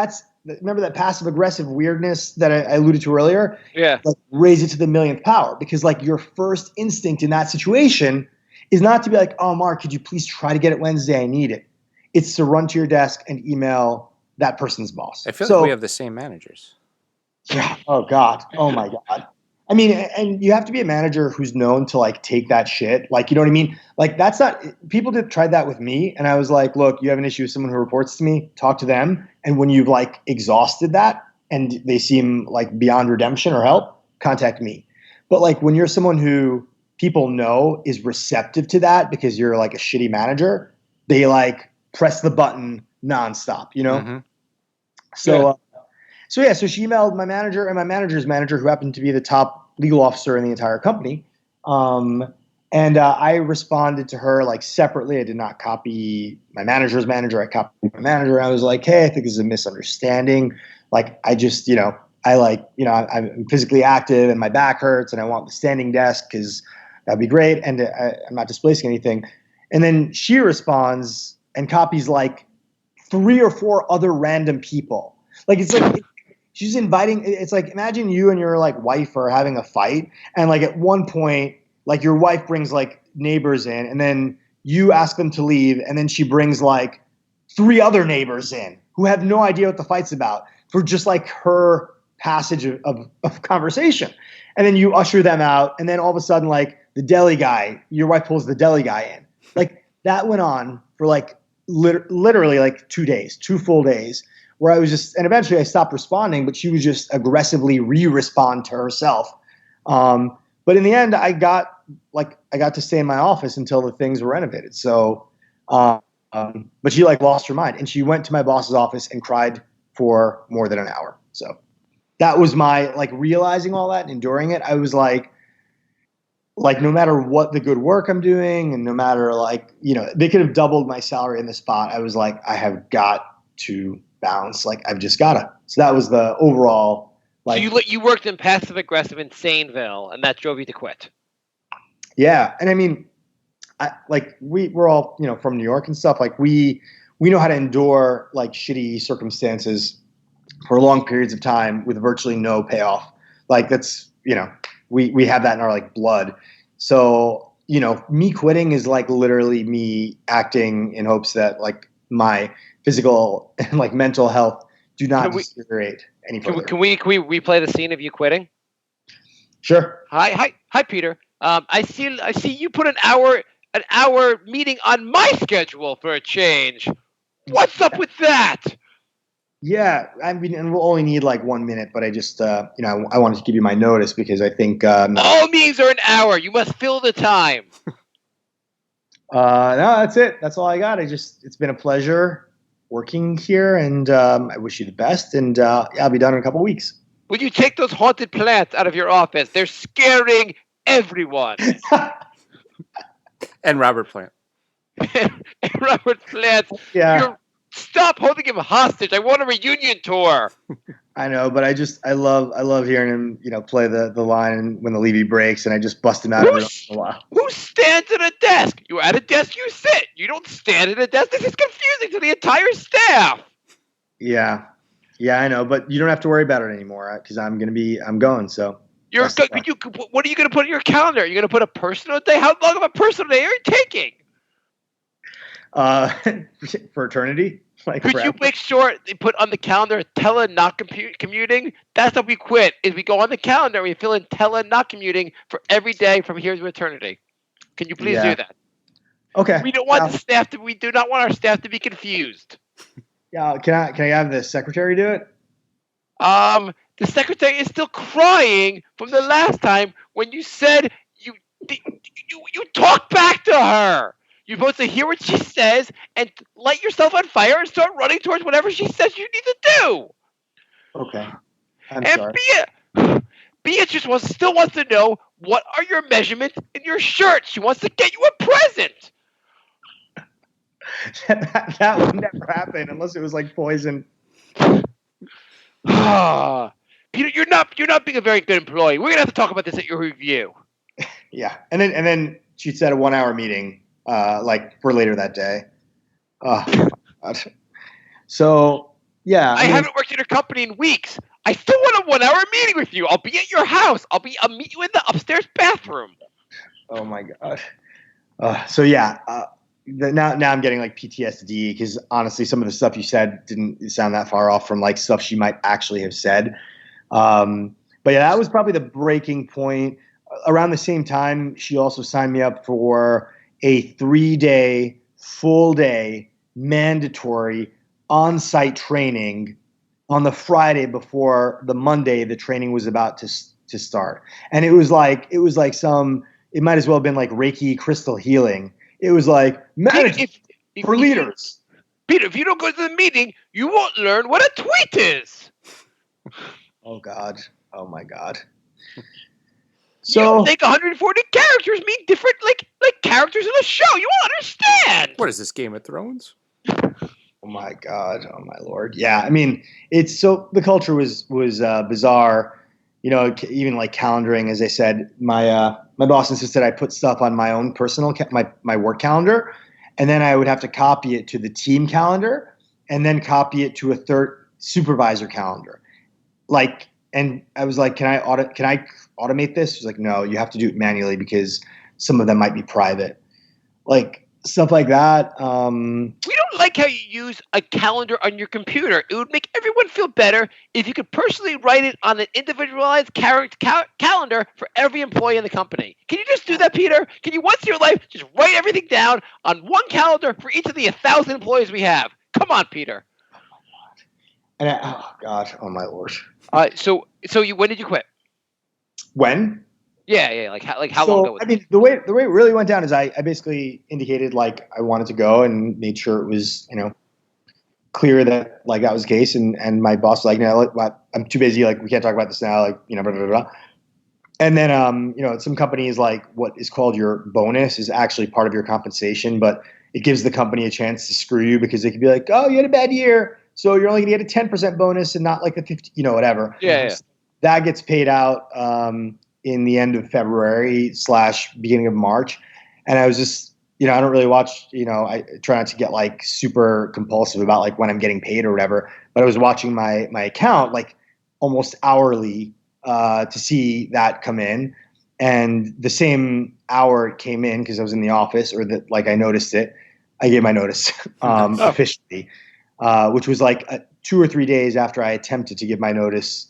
remember that passive aggressive weirdness that I alluded to earlier? Yeah. Like, raise it to the millionth power, because like your first instinct in that situation is not to be like, oh, Mark, could you please try to get it Wednesday? I need it. It's to run to your desk and email that person's boss. I feel like we have the same managers. Yeah. Oh God. Oh my God. I mean, and you have to be a manager who's known to like take that shit. Like, you know what I mean? Like that's not, people tried that with me. And I was like, look, you have an issue with someone who reports to me, talk to them. And when you've like exhausted that and they seem like beyond redemption or help, contact me. But like when you're someone who people know is receptive to that because you're like a shitty manager, they like press the button nonstop, Mm-hmm. So she emailed my manager and my manager's manager, who happened to be the top legal officer in the entire company. And I responded to her like separately. I did not copy my manager's manager. I copied my manager. I was like, hey, I think this is a misunderstanding. Like, I just, I'm physically active and my back hurts and I want the standing desk because that'd be great. And I'm not displacing anything. And then she responds and copies like 3 or 4 other random people. Like, it's like she's inviting. It's like, imagine you and your like wife are having a fight, and like at one point, like your wife brings like neighbors in, and then you ask them to leave, and then she brings like 3 other neighbors in who have no idea what the fight's about for just like her passage of conversation, and then you usher them out, and then all of a sudden, like the deli guy, your wife pulls the deli guy in. Like that went on for like literally like 2 days, 2 full days, where I was just, and eventually I stopped responding, but she would just aggressively respond to herself. But in the end, I got to stay in my office until the things were renovated. So, but she like lost her mind, and she went to my boss's office and cried for more than an hour. So that was my like realizing all that and enduring it. I was like no matter what the good work I'm doing, and no matter like, they could have doubled my salary in the spot. I was like, I have got to bounce. Like, I've just gotta. So that was the overall. Like, so you worked in passive aggressive in Saneville, and that drove you to quit. Yeah, and I mean, we're all from New York and stuff. Like we know how to endure like shitty circumstances for long periods of time with virtually no payoff. Like that's we have that in our like blood. So me quitting is like literally me acting in hopes that like my physical and like mental health do not deteriorate any further. Can we replay the scene of you quitting? Sure. Hi, Peter. I see you put an hour meeting on my schedule for a change. What's up with that? Yeah, I mean, and we'll only need like 1 minute, but I just, I wanted to give you my notice because I think all meetings are an hour. You must fill the time. No, that's it. That's all I got. It's been a pleasure working here, and I wish you the best. And yeah, I'll be done in a couple weeks. Will you take those haunted plants out of your office? They're scaring everyone. And Robert Plant. And Robert Plant, Yeah. stop holding him hostage. I want a reunion tour. I know, but I love hearing him, play the line when the Levy breaks, and I just bust him out every once in a while. Who stands at a desk? You're at a desk, you sit. You don't stand at a desk. This is confusing to the entire staff. Yeah, I know, but you don't have to worry about it anymore because I'm going. So what are you going to put in your calendar? Are you going to put a personal day? How long of a personal day are you taking? For eternity. Could you make sure they put on the calendar not commuting? That's how we quit. Is we go on the calendar, we fill in not commuting for every day from here to eternity. Can you please do that? Okay. We don't want we do not want our staff to be confused. Yeah. Can I have the secretary do it? The secretary is still crying from the last time when you said you talk back to her. You're supposed to hear what she says and light yourself on fire and start running towards whatever she says you need to do. Okay. I'm sorry. Beatrice still wants to know what are your measurements in your shirt. She wants to get you a present. that would never happen unless it was like poison. Peter, you're not being a very good employee. We're gonna have to talk about this at your review. Yeah, and then she said a 1 hour meeting. For later that day. So, yeah. I haven't worked at your company in weeks. I still want a 1 hour meeting with you. I'll be at your house. I'll meet you in the upstairs bathroom. Oh my God. So yeah, now I'm getting like PTSD because honestly, some of the stuff you said didn't sound that far off from like stuff she might actually have said. But yeah, that was probably the breaking point. Around the same time, she also signed me up for a 3-day, full day, mandatory on-site training on the Friday before the Monday the training was about to start. And it was like it might as well have been like Reiki crystal healing. It was like management for leaders. Peter, if you don't go to the meeting, you won't learn what a tweet is. Oh God. Oh my God. So like 140 characters mean different like characters in a show. You won't understand. What is this, Game of Thrones? Oh my God. Oh my Lord. Yeah. I mean, the culture was bizarre. Even like calendaring, as I said, my boss insisted I put stuff on my own personal my work calendar, and then I would have to copy it to the team calendar, and then copy it to a third supervisor calendar. And I was like, can I automate this? She's like, no, you have to do it manually because some of them might be private. Like stuff like that. We don't like how you use a calendar on your computer. It would make everyone feel better if you could personally write it on an individualized calendar for every employee in the company. Can you just do that, Peter? Can you once in your life just write everything down on one calendar for each of the 1,000 employees we have? Come on, Peter. Oh God, oh my Lord. So when did you quit? When? Yeah. Like how long ago? I mean, the way it really went down is I basically indicated like I wanted to go and made sure it was clear that like that was the case, and my boss was like, no, I'm too busy, like we can't talk about this now, like blah blah blah. And then some companies like what is called your bonus is actually part of your compensation, but it gives the company a chance to screw you because they could be like, oh, you had a bad year, so you're only going to get a 10% bonus and not like a 50, whatever. Yeah. That gets paid out in the end of February / beginning of March. And I was just, I don't really watch, I try not to get like super compulsive about like when I'm getting paid or whatever, but I was watching my account like almost hourly to see that come in. And the same hour it came in because I was in the office or that like I noticed it, I gave my notice officially, which was like 2 or 3 days after I attempted to give my notice,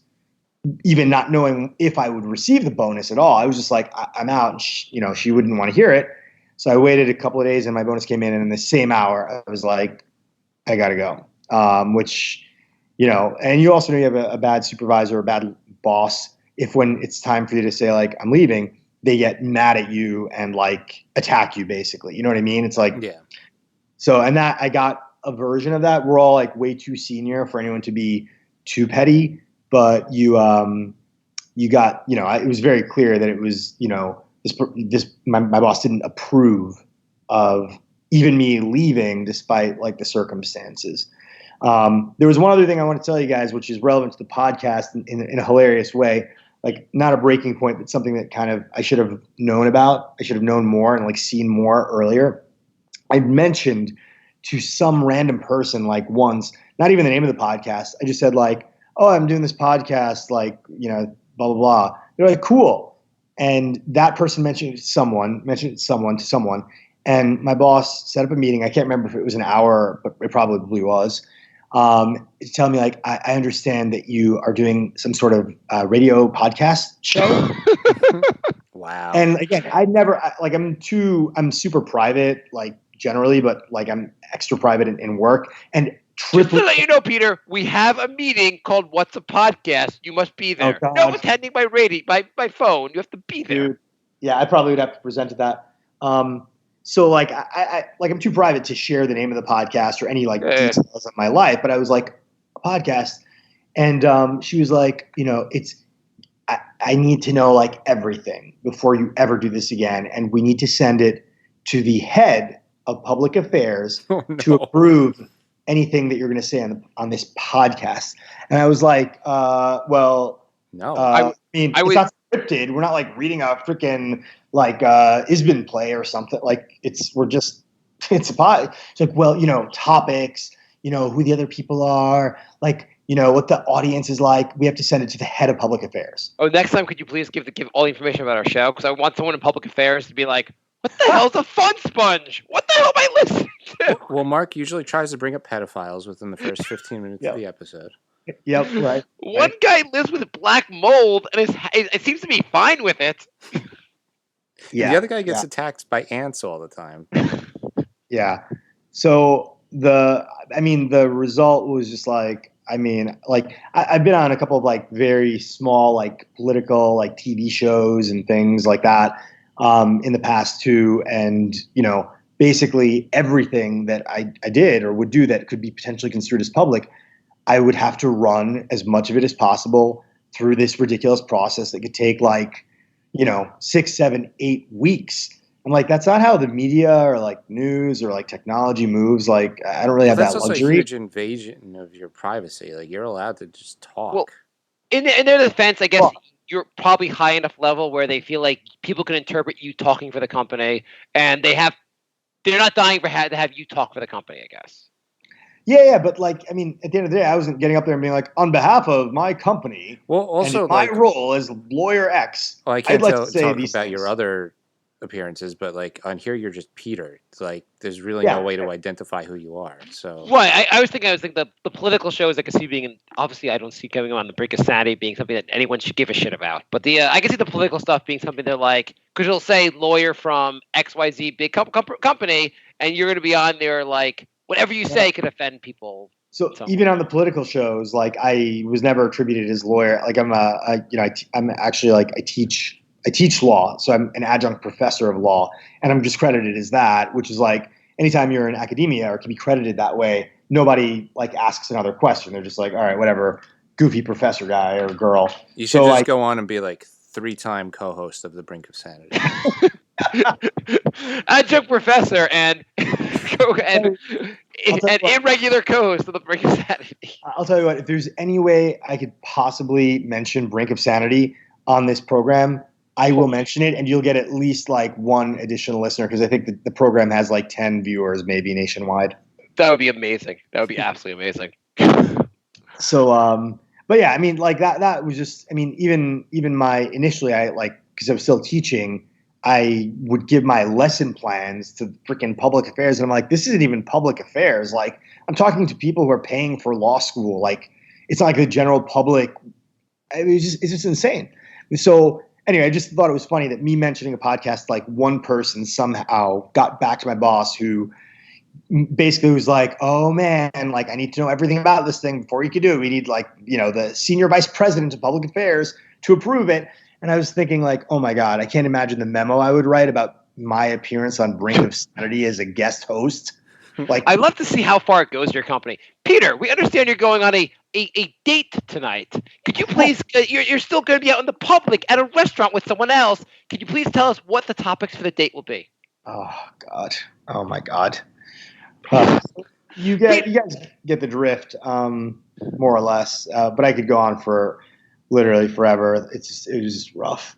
even not knowing if I would receive the bonus at all. I was just like, I'm out. And she wouldn't want to hear it. So I waited a couple of days and my bonus came in. And in the same hour, I was like, I got to go. Which, and you also know you have a bad supervisor or a bad boss. If when it's time for you to say like, I'm leaving, they get mad at you and like attack you basically. You know what I mean? It's like, Yeah. so, and that I got a version of that. We're all like way too senior for anyone to be too petty, but you got, it was very clear that it was, my boss didn't approve of even me leaving despite like the circumstances. There was one other thing I want to tell you guys, which is relevant to the podcast in a hilarious way. Like not a breaking point, but something that kind of I should have known about. I should have known more and like seen more earlier. I mentioned to some random person like once, not even the name of the podcast. I just said like, "Oh, I'm doing this podcast," like blah blah blah. They're like, "Cool," and that person mentioned it to someone, and my boss set up a meeting. I can't remember if it was an hour, but it probably was. To tell me like, I understand that you are doing some sort of radio podcast show. Wow. And again, I'm super private, like generally, but like I'm extra private in work. And just to let you know, Peter, we have a meeting called What's a Podcast? You must be there. Oh, no attending by phone. You have to be there. Dude, yeah, I probably would have to present at that. So like I'm too private to share the name of the podcast or any like details of my life, but I was like, a podcast. And she was like, I need to know like everything before you ever do this again. And we need to send it to the head of public affairs to approve anything that you're going to say on this podcast. And I was like, well, no, it's not scripted. We're not like reading a freaking like Isbin play or something. Like it's a pod. It's like, well, topics, who the other people are, like, what the audience is like. We have to send it to the head of public affairs. Oh, next time, could you please give all the information about our show? Because I want someone in public affairs to be like, what the hell is a fun sponge? What the hell am I listening to? Well, Mark usually tries to bring up pedophiles within the first 15 minutes of the episode. Yep, right. One guy lives with black mold, and it seems to be fine with it. Yeah. The other guy gets attacked by ants all the time. Yeah. So the result was just like, I've been on a couple of like very small like political like TV shows and things like that in the past too, and basically everything that I did or would do that could be potentially construed as public, I would have to run as much of it as possible through this ridiculous process that could take like 6, 7, 8 weeks. I'm like, that's not how the media or like news or like technology moves. Like, I don't really have that luxury. That's also a huge invasion of your privacy. Like, you're allowed to just talk. Well, in their defense, I guess you're probably high enough level where they feel like people can interpret you talking for the company, and they're not dying to have you talk for the company, I guess. Yeah, but like, at the end of the day, I wasn't getting up there and being like, on behalf of my company, well, also and my role as lawyer X. Well, I can't talk about your other appearances, but like on here, you're just Peter. It's like there's really no way to identify who you are. So right, I was thinking the political shows I could see being, obviously I don't see coming on the brink of sanity being something that anyone should give a shit about. But I can see the political stuff being something they're like, because you'll say lawyer from XYZ big company, and you're going to be on there like whatever you say could offend people. So even on the political shows, like I was never attributed as lawyer. Like I'm actually like I teach law, so I'm an adjunct professor of law, and I'm just credited as that, which is like anytime you're in academia or can be credited that way, nobody like asks another question. They're just like, all right, whatever, goofy professor guy or girl. You should just go on and be like 3-time co-host of The Brink of Sanity. Adjunct professor and irregular co-host of The Brink of Sanity. I'll tell you what, if there's any way I could possibly mention Brink of Sanity on this program, I will mention it, and you'll get at least like one additional listener, because I think the program has like 10 viewers maybe nationwide. That would be amazing. That would be absolutely amazing. So, but yeah, that was just, even initially because I was still teaching, I would give my lesson plans to freaking public affairs, and I'm like, this isn't even public affairs. Like, I'm talking to people who are paying for law school. Like, it's not like the general public. It's just insane. So anyway, I just thought it was funny that me mentioning a podcast, like one person somehow got back to my boss, who basically was like, oh man, like I need to know everything about this thing before you can do it. We need like, the senior vice president of public affairs to approve it. And I was thinking like, oh my God, I can't imagine the memo I would write about my appearance on Brink of Sanity as a guest host. Like, I'd love to see how far it goes, your company. Peter, we understand you're going on a date tonight. Could you please, you're still going to be out in the public at a restaurant with someone else. Could you please tell us what the topics for the date will be? oh God, oh my God. You guys get the drift, more or less. But I could go on for literally forever. It was just rough.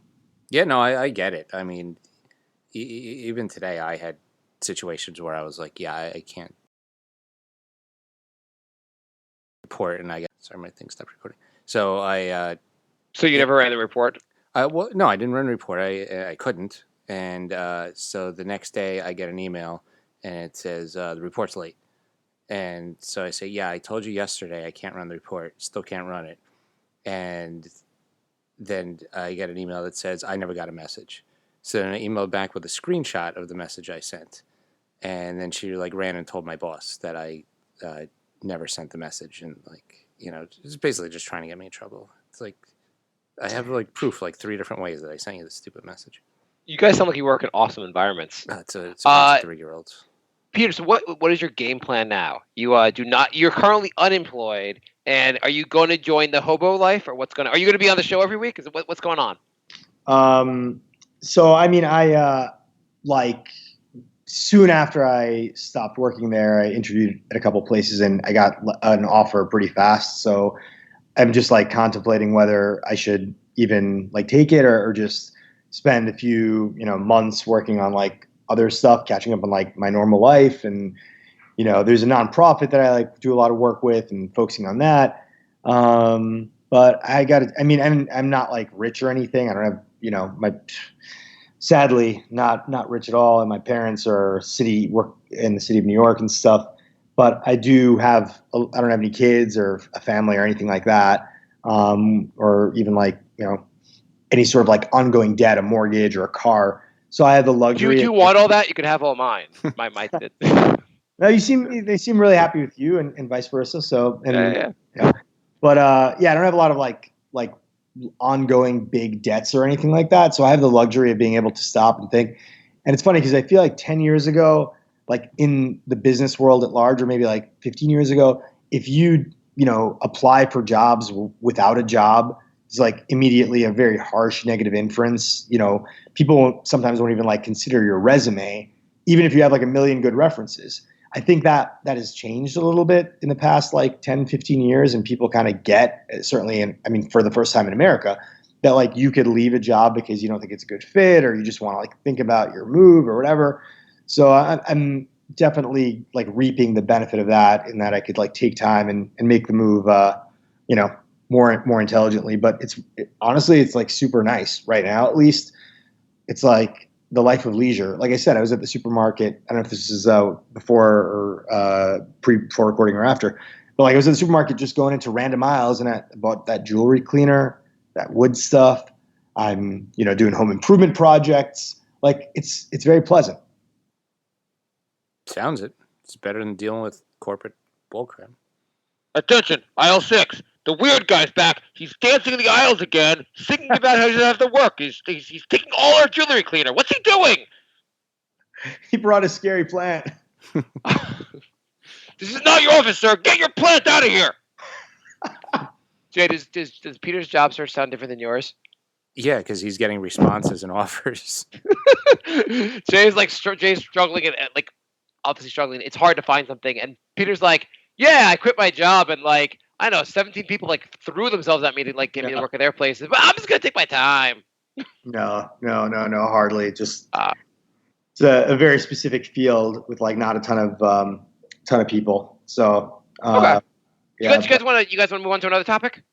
Yeah, no, I get it. I mean, even today, I had situations where I was like, yeah, I can't report, and I got sorry, my thing stopped recording. So So you never ran the report? well, no, I didn't run a report. I couldn't, and so the next day I get an email, and it says the report's late, and so I say, yeah, I told you yesterday I can't run the report, still can't run it, and then I get an email that says I never got a message. So then I emailed back with a screenshot of the message I sent. And then she like ran and told my boss that I never sent the message, and like it's basically just trying to get me in trouble. It's like I have like proof like 3 different ways that I sent you this stupid message. You guys sound like you work in awesome environments. It's a bunch of 3-year-olds. Peter, so what is your game plan now? You're currently unemployed, and are you going to join the hobo life, or are you going to be on the show every week? What's going on? So I mean, I like. Soon after I stopped working there, I interviewed at a couple places and I got an offer pretty fast. So I'm just like contemplating whether I should even like take it or just spend a few, months working on like other stuff, catching up on like my normal life. And, there's a nonprofit that I like do a lot of work with and focusing on that. But I'm not like rich or anything. I don't have, sadly, not rich at all, and my parents work in the city of New York and stuff. But I don't have any kids or a family or anything like that, or even like any sort of like ongoing debt, a mortgage or a car. So I have the luxury. Do you want all that? You can have all mine. My No, they seem really happy with you, and vice versa. So yeah. But I don't have a lot of like ongoing big debts or anything like that. So I have the luxury of being able to stop and think. And it's funny because I feel like 10 years ago, like in the business world at large, or maybe like 15 years ago, if you apply for jobs without a job, it's like immediately a very harsh negative inference. People sometimes won't even like consider your resume, even if you have like a million good references. I think that has changed a little bit in the past like 10, 15 years, and people kind of get, certainly, for the first time in America, that like you could leave a job because you don't think it's a good fit, or you just want to like think about your move or whatever. So I'm definitely like reaping the benefit of that, in that I could like take time and make the move, more intelligently. But honestly, it's like super nice right now. At least it's like the life of leisure. Like I said, I was at the supermarket. I don't know if this is before or before recording or after, but like I was at the supermarket just going into random aisles, and I bought that jewelry cleaner, that wood stuff. I'm doing home improvement projects. Like it's very pleasant. Sounds it. It's better than dealing with corporate bullcrap. Attention, aisle 6. The weird guy's back. He's dancing in the aisles again, singing about how he doesn't have to work. He's taking all our jewelry cleaner. What's he doing? He brought a scary plant. This is not your office, sir. Get your plant out of here. Jay, does Peter's job search sound different than yours? Yeah, because he's getting responses and offers. Jay's struggling and like obviously struggling. It's hard to find something, and Peter's like, "Yeah, I quit my job, and like I know 17 people like threw themselves at me to like get me to work at their places, but I'm just gonna take my time." No, hardly. Just it's a very specific field with like not a ton of people. So okay. Yeah, you guys want to move on to another topic?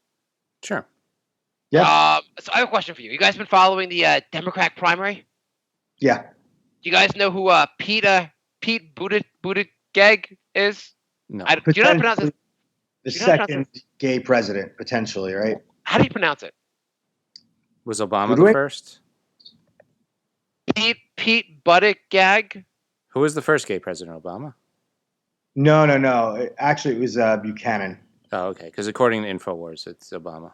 Sure. Yeah. So I have a question for you. You guys been following the Democratic primary? Yeah. Do you guys know who Pete Buttigieg is? No. Do you know how to pronounce it? The second gay president, potentially, right? How do you pronounce it? Was Obama the first? Pete Buttigieg? Who was the first gay president? Obama? No. Actually, it was Buchanan. Oh, okay. Because according to InfoWars, it's Obama.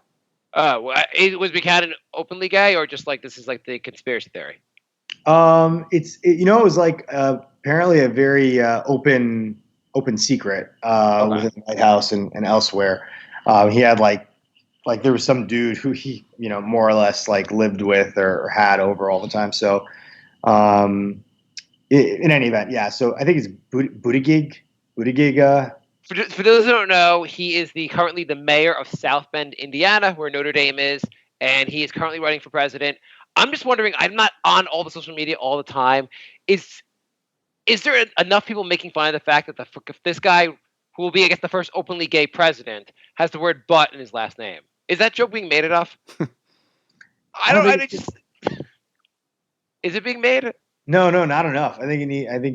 Was Buchanan openly gay, or just like this is like the conspiracy theory? It was like apparently a very open secret Okay. within the White House and elsewhere. He had like there was some dude who he more or less like lived with or had over all the time. So in any event, yeah. So I think it's Buttigieg. Buttigieg. For those who don't know, he is currently the mayor of South Bend, Indiana, where Notre Dame is, and he is currently running for president. I'm just wondering. I'm not on all the social media all the time. Is there enough people making fun of the fact that this guy, who will be, I guess, the first openly gay president, has the word "but" in his last name? Is that joke being made enough? Is it being made? No, not enough. I think you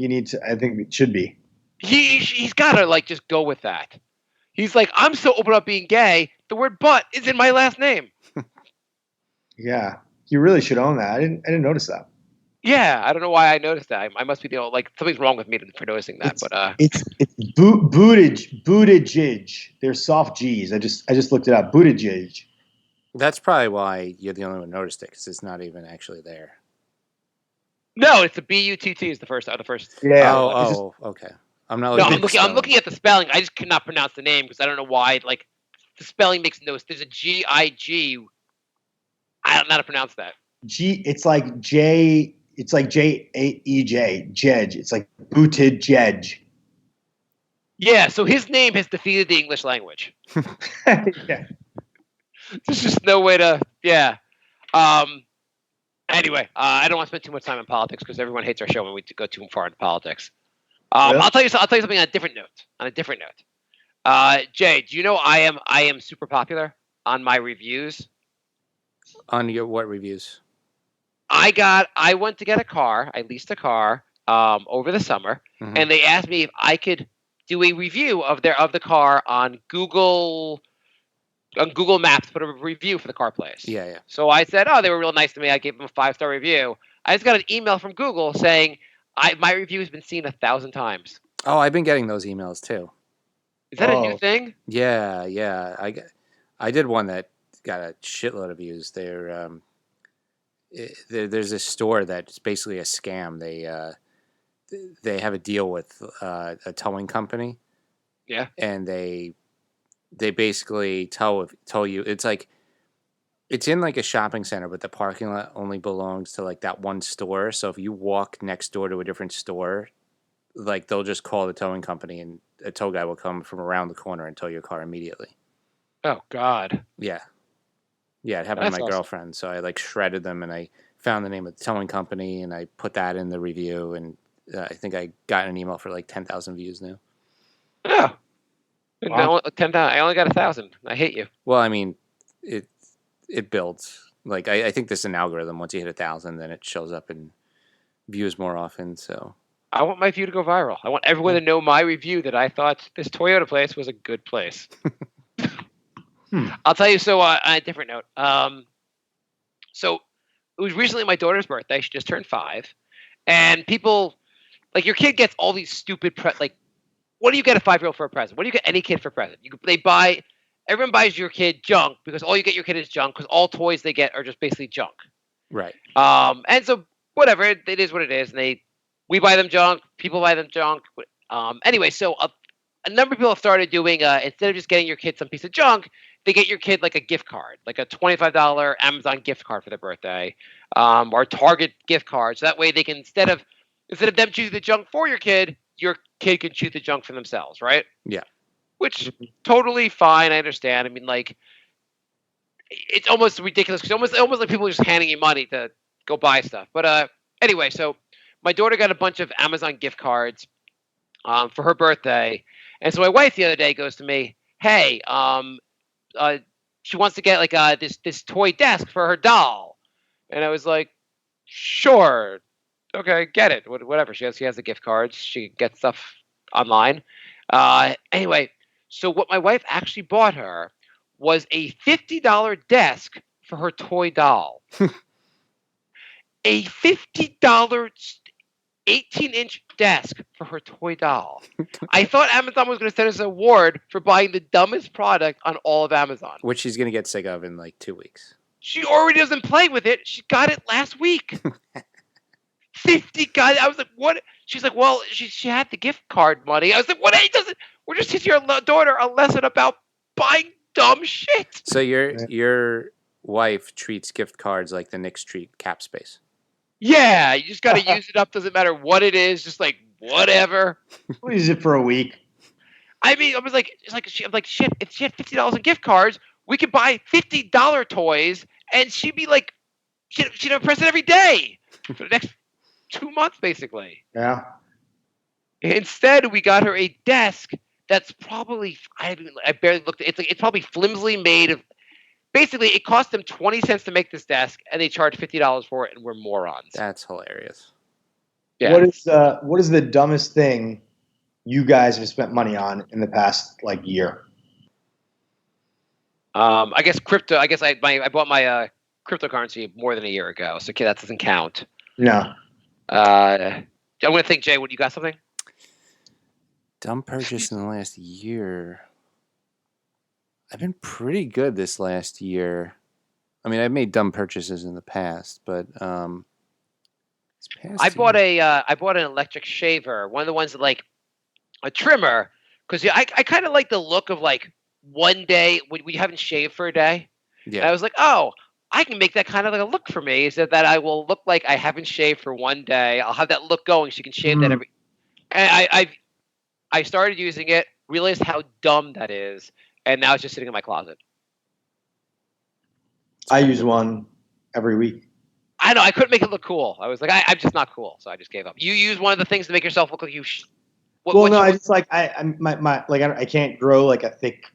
need to. I think it should be. He's got to like just go with that. He's like, I'm so open up being gay. The word "but" is in my last name. Yeah, you really should own that. I didn't notice that. Yeah, I don't know why I noticed that. I must be something's wrong with me for noticing that. It's Buttigieg. They're soft G's. I just looked it up. Buttigieg. That's probably why you're the only one who noticed it, because it's not even actually there. No, it's the B-U-T-T is the first. Yeah. Okay. I'm not. I'm looking at the spelling. I just could not pronounce the name because I don't know why. Like the spelling makes no. There's a G-I-G. I don't know how to pronounce that. G. It's like J. It's like J-A-E-J. Jedge. It's like Buttigieg. Yeah. So his name has defeated the English language. Yeah. There's just no way to. Yeah. Anyway, I don't want to spend too much time on politics because everyone hates our show when we go too far into politics. Really? I'll tell you something on a different note. Jay, do you know I am super popular on my reviews? On your what reviews? I went to get a car. I leased a car over the summer, and they asked me if I could do a review of the car on Google Maps, put a review for the car place. Yeah. So I said, oh, they were real nice to me. I gave them a 5-star review. I just got an email from Google saying my review has been seen 1,000 times. Oh, I've been getting those emails too. Is that a new thing? Yeah. I did one that got a shitload of views. There's this store that's basically a scam. They have a deal with a towing company. Yeah. And they basically tow you. It's like it's in like a shopping center, but the parking lot only belongs to like that one store. So if you walk next door to a different store, like they'll just call the towing company and a tow guy will come from around the corner and tow your car immediately. Oh God. Yeah, it happened to my girlfriend. So I like shredded them and I found the name of the towing company and I put that in the review and I think I got an email for like 10,000 views now. Yeah. Wow. 10,000. I only got 1,000. I hate you. Well, I mean, it builds. Like I think there's an algorithm. Once you hit 1,000, then it shows up in views more often. So I want my review to go viral. I want everyone to know my review that I thought this Toyota place was a good place. I'll tell you. So on a different note, so it was recently my daughter's birthday. She just turned 5, and people like your kid gets all these stupid what do you get a 5-year-old for a present? What do you get any kid for a present? Everyone buys your kid junk because all you get your kid is junk because all toys they get are just basically junk. right. And so whatever, it is what it is. And we buy them junk. People buy them junk. Anyway, so a number of people have started doing, instead of just getting your kid some piece of junk, they get your kid like a gift card, like a $25 Amazon gift card for their birthday, or Target gift card. So that way they can, instead of them choosing the junk for your kid can choose the junk for themselves, right? Yeah. Which totally fine. I understand. I mean, like, it's almost ridiculous because almost like people are just handing you money to go buy stuff. But anyway, so my daughter got a bunch of Amazon gift cards for her birthday, and so my wife the other day goes to me, "Hey, she wants to get like this toy desk for her doll," and I was like, "Sure, okay, get it. Whatever." She has the gift cards. She gets stuff online. Anyway, so what my wife actually bought her was a $50 desk for her toy doll. A $50. 18-inch desk for her toy doll. I thought Amazon was going to send us an award for buying the dumbest product on all of Amazon. Which she's going to get sick of in like 2 weeks. She already doesn't play with it. She got it last week. 50 guys. I was like, what? She's like, well, she had the gift card money. I was like, what? We're just teaching your daughter a lesson about buying dumb shit. So your wife treats gift cards like the Knicks treat cap space. Yeah, you just got to use it up. Doesn't matter what it is. Just like whatever. We'll use it for a week. I mean, I was like, I'm like, shit. If she had $50 in gift cards, we could buy $50 toys, and she'd be like, she'd have press it every day for the next 2 months, basically. Yeah. Instead, we got her a desk that's probably I barely looked. It's probably flimsily made of. Basically, it cost them 20 cents to make this desk, and they charge $50 for it, and we're morons. That's hilarious. Yeah. What is the dumbest thing you guys have spent money on in the past like year? I guess crypto. I guess I bought my cryptocurrency more than a year ago, so okay, that doesn't count. No. I'm gonna think, Jay. What you got? Something? Dumb purchase in the last year. I've been pretty good this last year. I mean, I've made dumb purchases in the past, but I bought an electric shaver, one of the ones that like a trimmer, because I kind of like the look of like one day when you haven't shaved for a day. Yeah. And I was like, oh, I can make that kind of like a look for me, so that I will look like I haven't shaved for one day. I'll have that look going, so you can shave that every. And I started using it, realized how dumb that is, and now it's just sitting in my closet. I use one every week. I know I couldn't make it look cool. I was like, I'm just not cool, so I just gave up. You use one of the things to make yourself look like you. I just like I can't grow like a thick,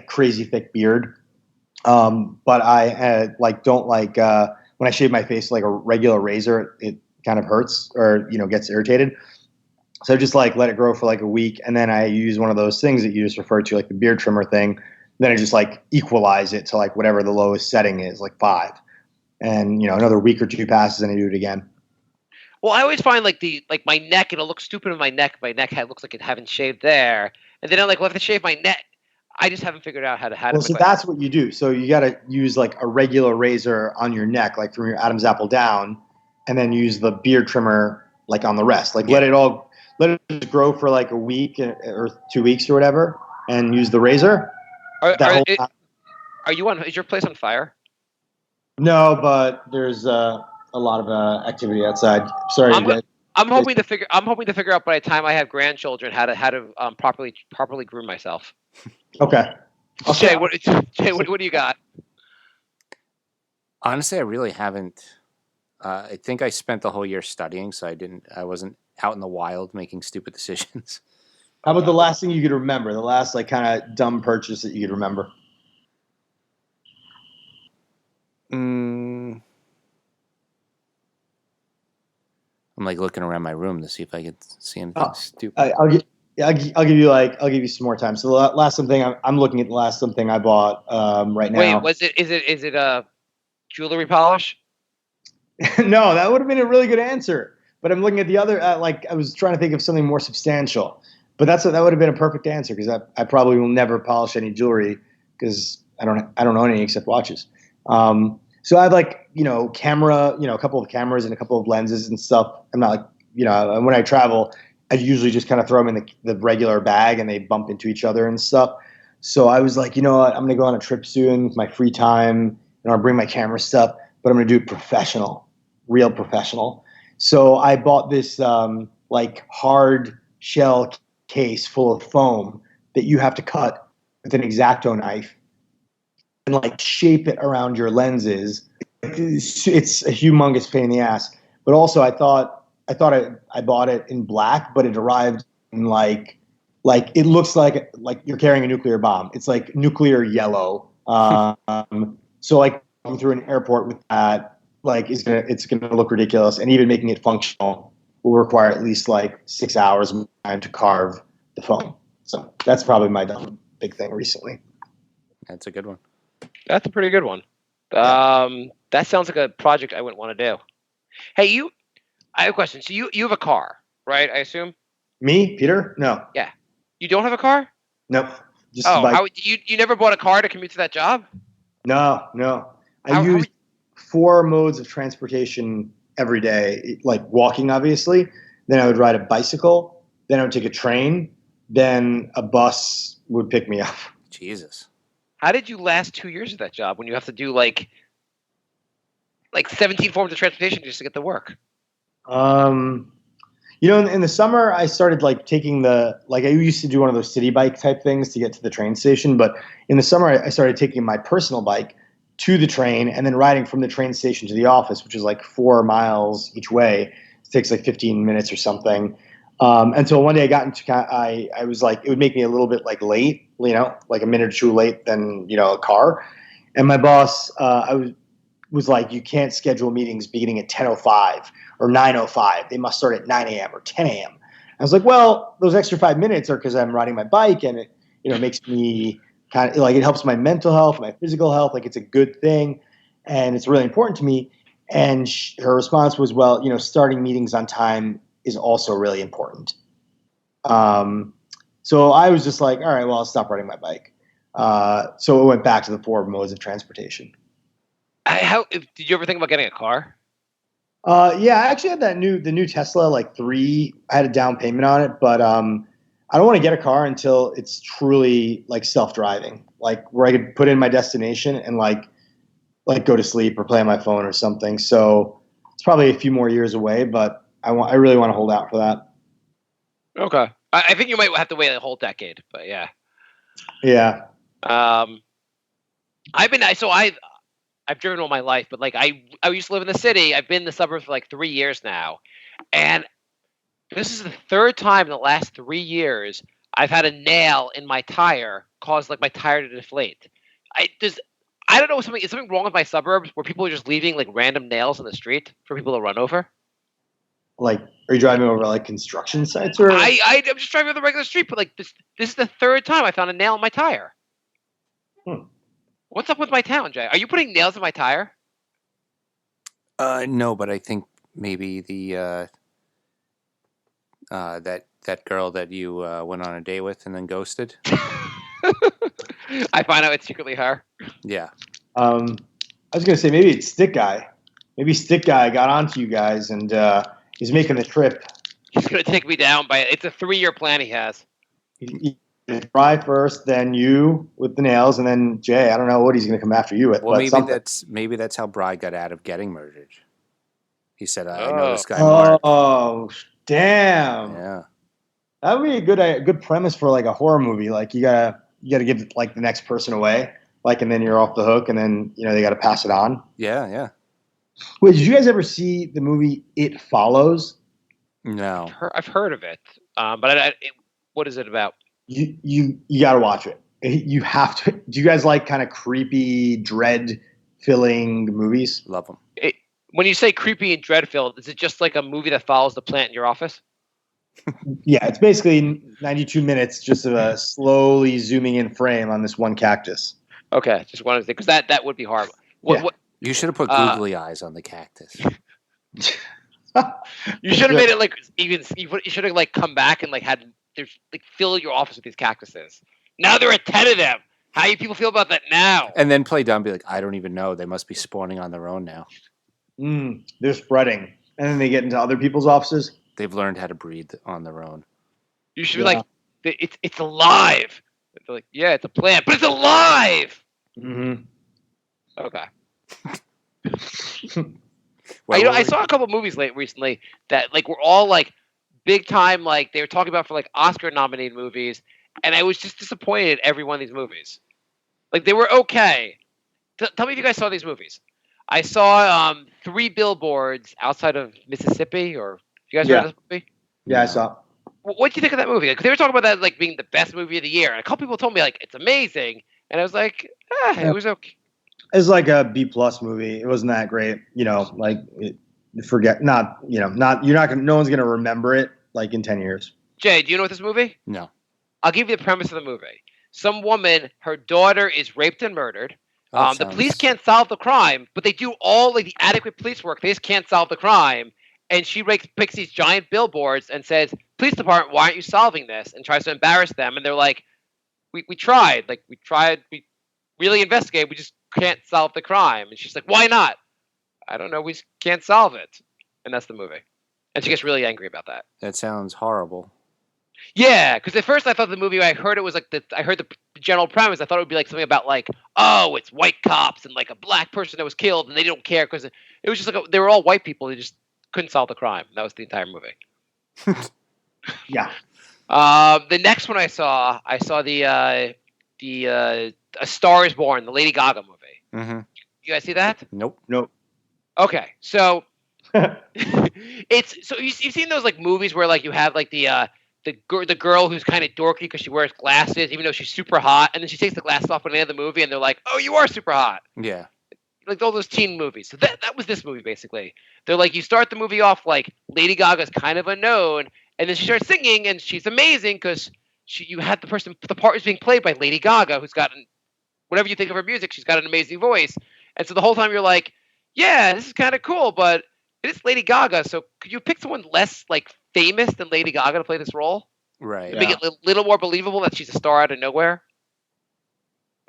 crazy thick beard. But I don't like when I shave my face like a regular razor, it kind of hurts or gets irritated. So just like let it grow for like a week, and then I use one of those things that you just referred to, like the beard trimmer thing. Then I just like equalize it to like whatever the lowest setting is, like 5. And another week or 2 passes, and I do it again. Well, I always find like my neck, it'll look stupid in my neck. My neck looks like it haven't shaved there, and then I'm like, well, if I shave my neck, I just haven't figured out how to. Well, so that's what you do. So you got to use like a regular razor on your neck, like from your Adam's apple down, and then use the beard trimmer like on the rest. Like let it just grow for like a week or 2 weeks or whatever, and use the razor. Are you on? Is your place on fire? No, but there's a lot of activity outside. Sorry, I'm hoping to figure out by the time I have grandchildren how to properly groom myself. Okay. Jay, what do you got? Honestly, I really haven't. I think I spent the whole year studying, so I wasn't out in the wild making stupid decisions. How about the last thing you could remember? The last like kind of dumb purchase that you could remember? I'm like looking around my room to see if I could see anything stupid. I'll give you some more time. So the last something I'm looking at the last something I bought right now. Wait, is it a jewelry polish? No, that would have been a really good answer. But I'm looking at the other. I was trying to think of something more substantial. But that would have been a perfect answer, because I probably will never polish any jewelry because I don't own any except watches. So I have camera, a couple of cameras and a couple of lenses and stuff. I'm not when I travel, I usually just kind of throw them in the regular bag and they bump into each other and stuff. So I was like, you know what, I'm going to go on a trip soon with my free time, and I'll bring my camera stuff, but I'm going to do it professional, real professional. So I bought this hard shell case full of foam that you have to cut with an X-Acto knife and shape it around your lenses. It's a humongous pain in the ass. But also I thought I bought it in black, but it arrived in it looks like you're carrying a nuclear bomb. It's like nuclear yellow. So going through an airport with that, it's gonna look ridiculous, and even making it functional will require at least 6 hours of time to carve the foam. So that's probably my big thing recently. That's a good one. That's a pretty good one. That sounds like a project I wouldn't want to do. Hey, I have a question. So you have a car, right? I assume. Me, Peter? No, Yeah. You don't have a car? nope. Just a bike. How you never bought a car to commute to that job? No, no. I How use 4 modes of transportation every day, like walking, obviously. Then I would ride a bicycle. Then I would take a train. Then a bus would pick me up. Jesus. How did you last 2 years at that job when you have to do like 17 forms of transportation just to get to work? In the summer, I started like taking I used to do one of those city bike type things to get to the train station. But in the summer, I started taking my personal bike to the train and then riding from the train station to the office, which is like 4 miles each way. It takes like 15 minutes or something. Until one day I was like, it would make me a little bit like late, like a minute or two late than, a car. And my boss, was like, you can't schedule meetings beginning at 10:05 or 9:05. They must start at 9 a.m. or 10 a.m. I was like, well, those extra 5 minutes are because I'm riding my bike and it, makes me kind of like, it helps my mental health, my physical health. Like it's a good thing. And it's really important to me. And her response was, well, starting meetings on time is also really important. So I was just like, all right, well, I'll stop riding my bike. So it went back to the 4 modes of transportation. Did you ever think about getting a car? Yeah, I actually had the new Tesla, like 3. I had a down payment on it, but I don't want to get a car until it's truly like self-driving, like where I could put in my destination and like go to sleep or play on my phone or something. So it's probably a few more years away, but I really want to hold out for that. Okay, I think you might have to wait a whole decade, but yeah. Yeah. I've driven all my life, but like I used to live in the city. I've been in the suburbs for like 3 years now, and this is the 3rd time in the last 3 years I've had a nail in my tire cause like my tire to deflate. I don't know, is something wrong with my suburbs where people are just leaving like random nails in the street for people to run over? Like, are you driving over like construction sites or? I'm just driving on the regular street, but like this is the 3rd time I found a nail in my tire. What's up with my town, Jay? Are you putting nails in my tire? No, but I think maybe the that girl that you went on a date with and then ghosted. I find out it's secretly her. Yeah. I was gonna say maybe it's Stick Guy. Maybe Stick Guy got onto you guys and he's making the trip. He's gonna take me down it's a 3-year plan he has. Fry first, then you with the nails, and then Jay. I don't know what he's going to come after you with. Well, but maybe that's how Bry got out of getting murdered. He said, "I know this guy." Mark. Oh, damn! Yeah, that would be a good premise for like a horror movie. Like you gotta give like the next person away, like, and then you're off the hook, and then they got to pass it on. Yeah. Wait, did you guys ever see the movie It Follows? No, I've heard of it, but what is it about? You got to watch it. You have to. Do you guys like kind of creepy, dread-filling movies? Love them. When you say creepy and dread-filled, is it just like a movie that follows the plant in your office? Yeah, it's basically 92 minutes just of a slowly zooming in frame on this one cactus. Okay, just wanted to think, because that would be horrible. What? You should have put googly eyes on the cactus. You should have made it like you should have like come back and like had there's like fill your office with these cactuses. Now there are 10 of them. How do people feel about that now? And then play dumb, be like, I don't even know. They must be spawning on their own now. They're spreading, and then they get into other people's offices. They've learned how to breathe on their own. You should be like, it's alive. They're like, yeah, it's a plant, but it's alive. Mm-hmm. Okay. Well, I saw a couple movies recently that like were all like big time, like they were talking about for like Oscar nominated movies, and I was just disappointed at every one of these movies. Like they were okay. Tell me if you guys saw these movies. I saw 3 Billboards Outside of Mississippi, or you guys heard of this movie? Yeah, I saw. What did you think of that movie? Like, they were talking about that like being the best movie of the year, and a couple people told me like it's amazing, and I was like, it was okay. It's like a B+ movie. It wasn't that great, no one's gonna remember it like in 10 years. Jay, do you know what this movie? No. I'll give you the premise of the movie. Some woman, her daughter is raped and murdered. The police can't solve the crime, but they do all like the adequate police work. They just can't solve the crime, and she picks these giant billboards and says, "Police department, why aren't you solving this?" and tries to embarrass them. And they're like, "We tried. Like we tried. We really investigated. We just can't solve the crime." And she's like, "Why not?" "I don't know. We just can't solve it." And that's the movie. And she gets really angry about that. That sounds horrible. Yeah, because at first I thought the movie, I heard it was like I heard the general premise. I thought it would be like something about like, oh, it's white cops and like a black person that was killed and they don't care because it was just like they were all white people. They just couldn't solve the crime. That was the entire movie. Yeah. The next one I saw the A Star Is Born, the Lady Gaga movie. Mm-hmm. You guys see that? Nope. Okay, so it's so you've seen those like movies where like you have like the girl who's kind of dorky because she wears glasses even though she's super hot, and then she takes the glasses off at the end of the movie and they're like, "Oh, you are super hot." Yeah. Like all those teen movies. So that was this movie basically. They're like, you start the movie off like Lady Gaga's kind of unknown, and then she starts singing and she's amazing because the part is being played by Lady Gaga, who's got whatever you think of her music, she's got an amazing voice. And so the whole time you're like, yeah, this is kind of cool, but it is Lady Gaga, so could you pick someone less like famous than Lady Gaga to play this role? Right. Make it a little more believable that she's a star out of nowhere.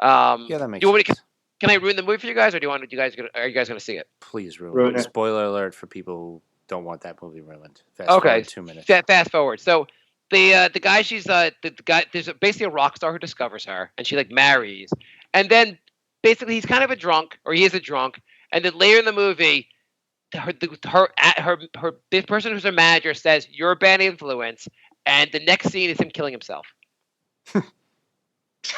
Yeah, that makes sense. Can I ruin the movie for you guys, or are you guys gonna see it? Please ruin Ruin it. it. Spoiler alert for people who don't want that movie ruined. Fast Okay, forward 2 minutes. Fast forward. So the guy, the guy, there's basically a rock star who discovers her, and she like marries, and then basically he's kind of a drunk, or he is a drunk, and then later in the movie, the person who's her manager says, "You're a bad influence," and the next scene is him killing himself.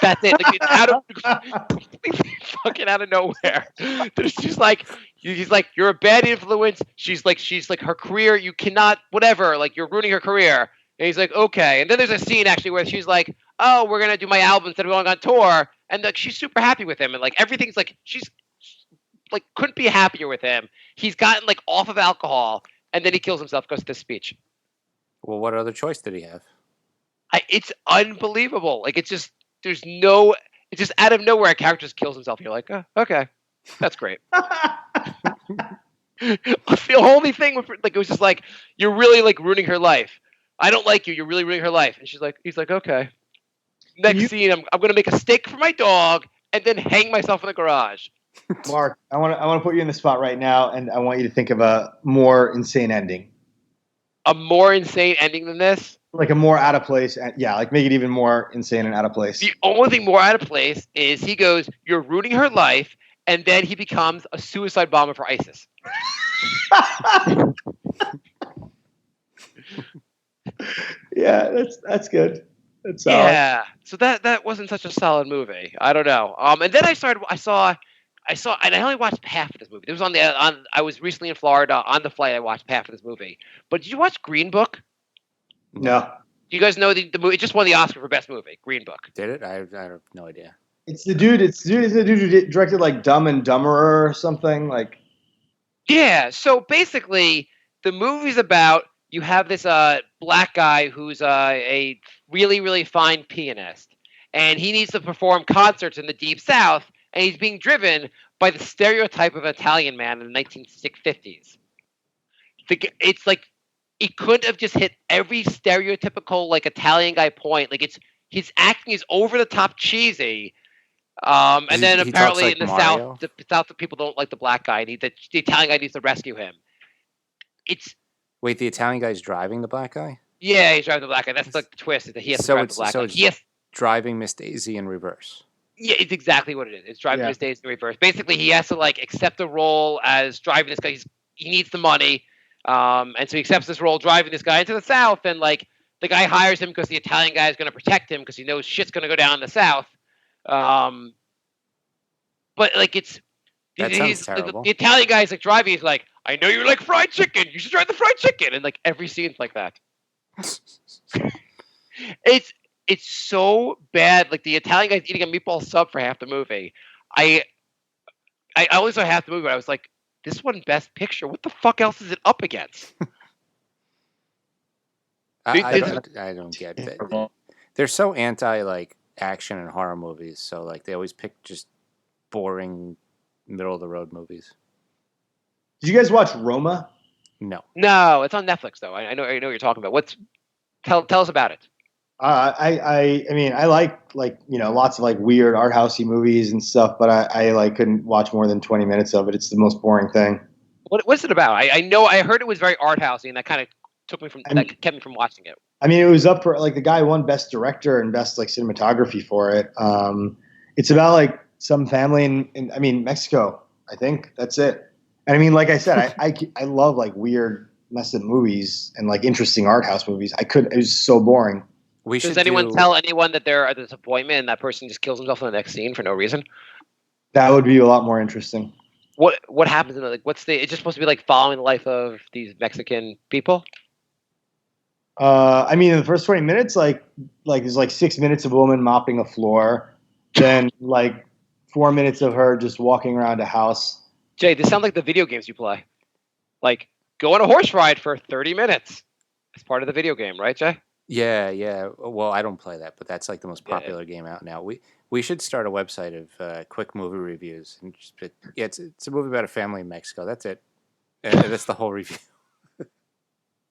That's it. Like, it's out of completely fucking out of nowhere. There's just like he's like, "You're a bad influence." She's like her career. You cannot whatever. Like you're ruining her career. And he's like, "Okay." And then there's a scene actually where she's like, "Oh, we're gonna do my album instead of going on tour," and like she's super happy with him, and like everything's like she's like couldn't be happier with him. He's gotten like off of alcohol, and then he kills himself because of this speech. Well, what other choice did he have? It's unbelievable. Like it's just it's just out of nowhere a character just kills himself. You're like, oh, okay, that's great. The only thing was like it was just like you're really like ruining her life. I don't like you. You're really ruining her life. And he's like, okay. Next scene, I'm gonna make a steak for my dog and then hang myself in the garage. Mark, I want to put you in the spot right now, and I want you to think of a more insane ending. A more insane ending than this? Like a more out of place. Yeah, like make it even more insane and out of place. The only thing more out of place is he goes, "You're ruining her life," and then he becomes a suicide bomber for ISIS. Yeah, that's good. That's solid. Yeah. So that wasn't such a solid movie. I don't know. And then I saw, and I only watched half of this movie. It was I was recently in Florida on the flight. I watched half of this movie. But did you watch Green Book? No. You guys know the movie? It just won the Oscar for best movie. Green Book. Did it? I have no idea. It's the dude who directed like Dumb and Dumberer or something like. Yeah. So basically, the movie's about you have this black guy who's a really really fine pianist, and he needs to perform concerts in the Deep South, and he's being driven by the stereotype of Italian man in the 1950s. It's like it couldn't have just hit every stereotypical like Italian guy point. Like his acting is over the top cheesy. And then apparently like in the Mario? South, the people don't like the black guy. The Italian guy needs to rescue him. Wait, the Italian guy's driving the black guy? Yeah, he's driving the black guy. That's like the twist is that he has to drive the black guy. It's driving Miss Daisy in reverse. Yeah, it's exactly what it is. It's driving Miss Daisy in reverse. Basically, he has to like accept a role as driving this guy. He needs the money, and so he accepts this role driving this guy into the South. And like the guy hires him because the Italian guy is going to protect him because he knows shit's going to go down in the South. But like That sounds terrible. The Italian guy's like driving. He's like, "I know you like fried chicken. You should try the fried chicken." And like every scene's like that. It's so bad. Like the Italian guy's eating a meatball sub for half the movie. I only saw half the movie, but I was like, "This won Best Picture. What the fuck else is it up against?" I don't get it. They're so anti like action and horror movies, so like they always pick just boring middle of the road movies. Did you guys watch Roma? No. No, it's on Netflix though. I know what you're talking about. Tell us about it. I mean, I like lots of like weird art housey movies and stuff, but I like couldn't watch more than 20 minutes of it. It's the most boring thing. What's it about? I know I heard it was very art housey, and that kind of kept me from watching it. I mean, it was up for like the guy won best director and best like cinematography for it. It's about like some family in I mean Mexico. I think that's it. And I mean, like I said, I love like weird, messed up movies and like interesting art house movies. It was so boring. Does anyone tell anyone that they're a disappointment and that person just kills himself in the next scene for no reason? That would be a lot more interesting. What happens in it? Like, it's just supposed to be like following the life of these Mexican people? I mean, in the first 20 minutes, like there's like 6 minutes of a woman mopping a floor, then like 4 minutes of her just walking around a house. Jay, this sounds like the video games you play. Like, go on a horse ride for 30 minutes. It's part of the video game, right, Jay? Yeah. Well, I don't play that, but that's like the most popular game out now. We should start a website of quick movie reviews. And it's a movie about a family in Mexico. That's it. That's the whole review.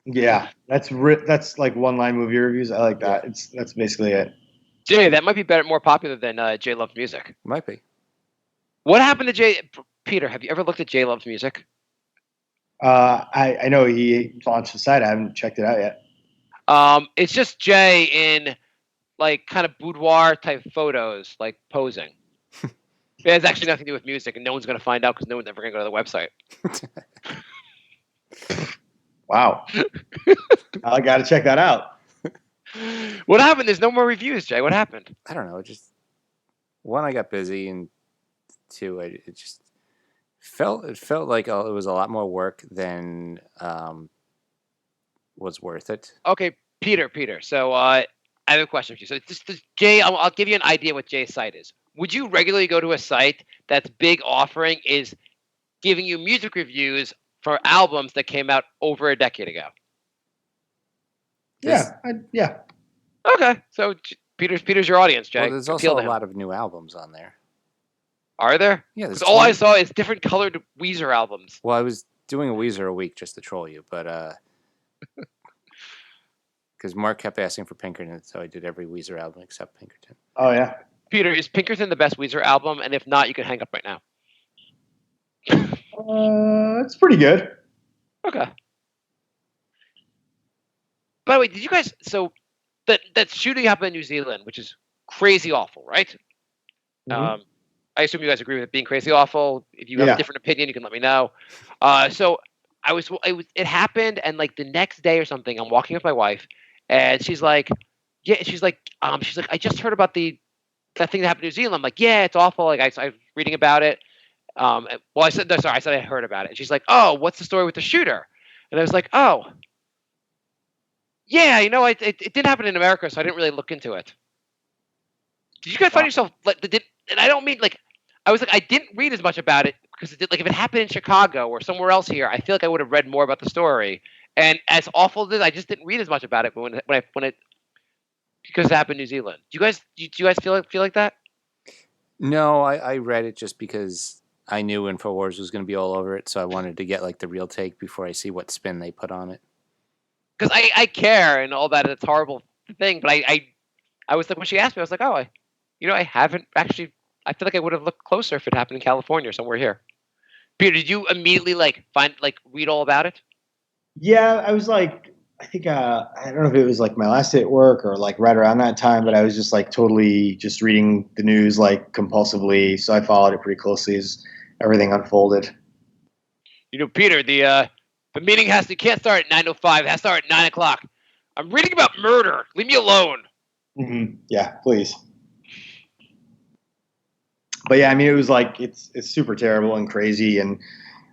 Yeah, that's like one-line movie reviews. I like that. That's basically it. Jay, that might be more popular than Jay Loves Music. Might be. What happened to Jay? Peter, have you ever looked at Jay Loves Music? I know he launched the site. I haven't checked it out yet. It's just Jay in like kind of boudoir type photos, like posing. It has actually nothing to do with music, and no one's going to find out because no one's ever going to go to the website. Wow. I got to check that out. What happened? There's no more reviews, Jay. What happened? I don't know. Just one, I got busy, and two, it just felt like it was a lot more work than was worth it. Okay, Peter. So I have a question for you. So just Jay, I'll give you an idea what Jay's site is. Would you regularly go to a site that's big offering is giving you music reviews for albums that came out over a decade ago? Yeah. Okay, so Peter's your audience, Jay. Well, there's also a lot of new albums on there. Are there? Yeah. Because all I saw is different colored Weezer albums. Well, I was doing a Weezer a week just to troll you, but because Mark kept asking for Pinkerton, so I did every Weezer album except Pinkerton. Oh yeah. Peter, is Pinkerton the best Weezer album? And if not, you can hang up right now. It's pretty good. Okay. By the way, did you guys? So that shooting happened in New Zealand, which is crazy awful, right? Mm-hmm. I assume you guys agree with it being crazy awful. If you have a different opinion, you can let me know. So it happened, and like the next day or something, I'm walking with my wife, and she's like, I just heard about that thing that happened in New Zealand. I'm like, yeah, it's awful. Like I was reading about it. I said I heard about it. And she's like, oh, what's the story with the shooter? And I was like, oh, yeah, it didn't happen in America, so I didn't really look into it. Did you guys find yourself like and I don't mean like I was like I didn't read as much about it because it did, like if it happened in Chicago or somewhere else here, I feel like I would have read more about the story. And as awful as it is, I just didn't read as much about it when it because it happened in New Zealand. Do you guys feel like that? No, I read it just because I knew InfoWars was going to be all over it, so I wanted to get like the real take before I see what spin they put on it. Because I care and all that, it's a horrible thing, but I was like, when she asked me, I was like, oh, I haven't actually, I feel like I would have looked closer if it happened in California or somewhere here. Peter, did you immediately read all about it? Yeah, I was like, I think, I don't know if it was like my last day at work or like right around that time, but I was just like totally just reading the news like compulsively. So I followed it pretty closely as everything unfolded. Peter, the meeting can't start at 9:05. It has to start at 9 o'clock. I'm reading about murder. Leave me alone. Mm-hmm. Yeah, please. But yeah, I mean, it was like, it's super terrible and crazy. And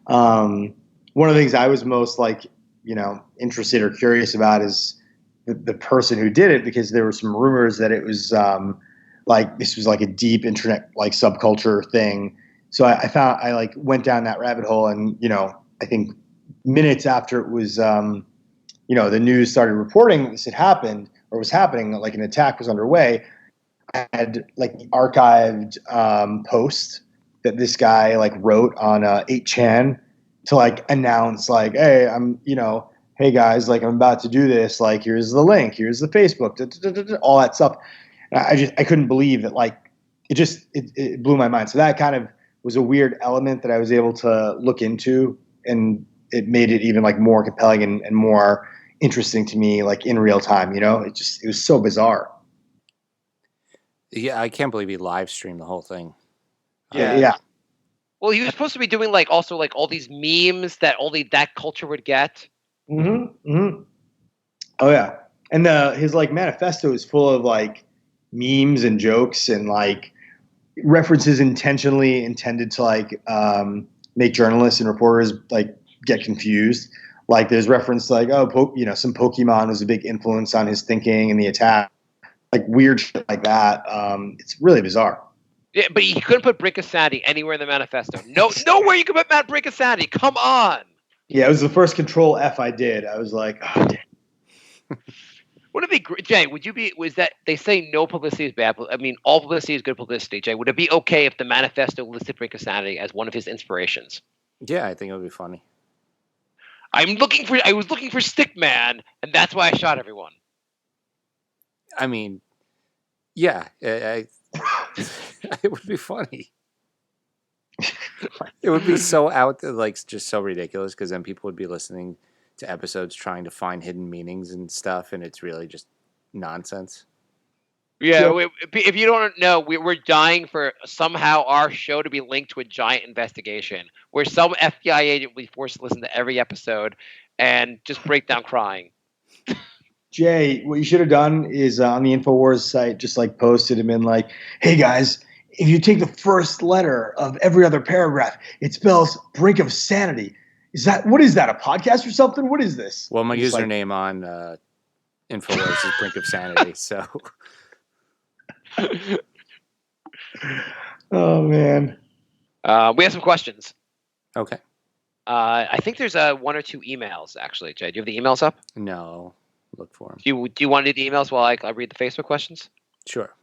one of the things I was most like, interested or curious about is the person who did it, because there were some rumors that it was like this was like a deep internet like subculture thing. So I like went down that rabbit hole, and I think minutes after it was the news started reporting this had happened or was happening, like an attack was underway, I had like the archived post that this guy like wrote on 8chan. to like announce like, hey, hey guys, like I'm about to do this. Like here's the link, here's the Facebook, all that stuff. And I couldn't believe that. Like it blew my mind. So that kind of was a weird element that I was able to look into, and it made it even like more compelling and more interesting to me, like in real time. It was so bizarre. Yeah, I can't believe he live streamed the whole thing. Yeah. Well, he was supposed to be doing like also like all these memes that only that culture would get. Oh yeah, and his like manifesto is full of like memes and jokes and like references intentionally intended to like make journalists and reporters like get confused. Like there's reference to like some Pokemon was a big influence on his thinking and the attack, like weird shit like that. It's really bizarre. Yeah, but he couldn't put Brink of Sanity anywhere in the manifesto. Nowhere you could put Matt Brink of Sanity. Come on. Yeah, it was the first Control F I did. I was like, oh, damn. Would it be Jay? Was that they say no publicity is bad? I mean, all publicity is good publicity. Jay, would it be okay if the manifesto listed Brink of Sanity as one of his inspirations? Yeah, I think it would be funny. I was looking for Stickman, and that's why I shot everyone. I mean, yeah, it would be funny. It would be so out, like just so ridiculous, because then people would be listening to episodes trying to find hidden meanings and stuff, and it's really just nonsense. Yeah, if you don't know, we're dying for somehow our show to be linked to a giant investigation where some FBI agent will be forced to listen to every episode and just break down crying. Jay, what you should have done is on the InfoWars site, just like posted and been like, hey guys, if you take the first letter of every other paragraph, it spells Brink of Sanity. What is that, a podcast or something? What is this? Well, my username on InfoWars is Brink of Sanity, so. Oh, man. We have some questions. Okay. I think there's one or two emails, actually. Jay, do you have the emails up? No. Look for them. Do you want to do the emails while I read the Facebook questions? Sure.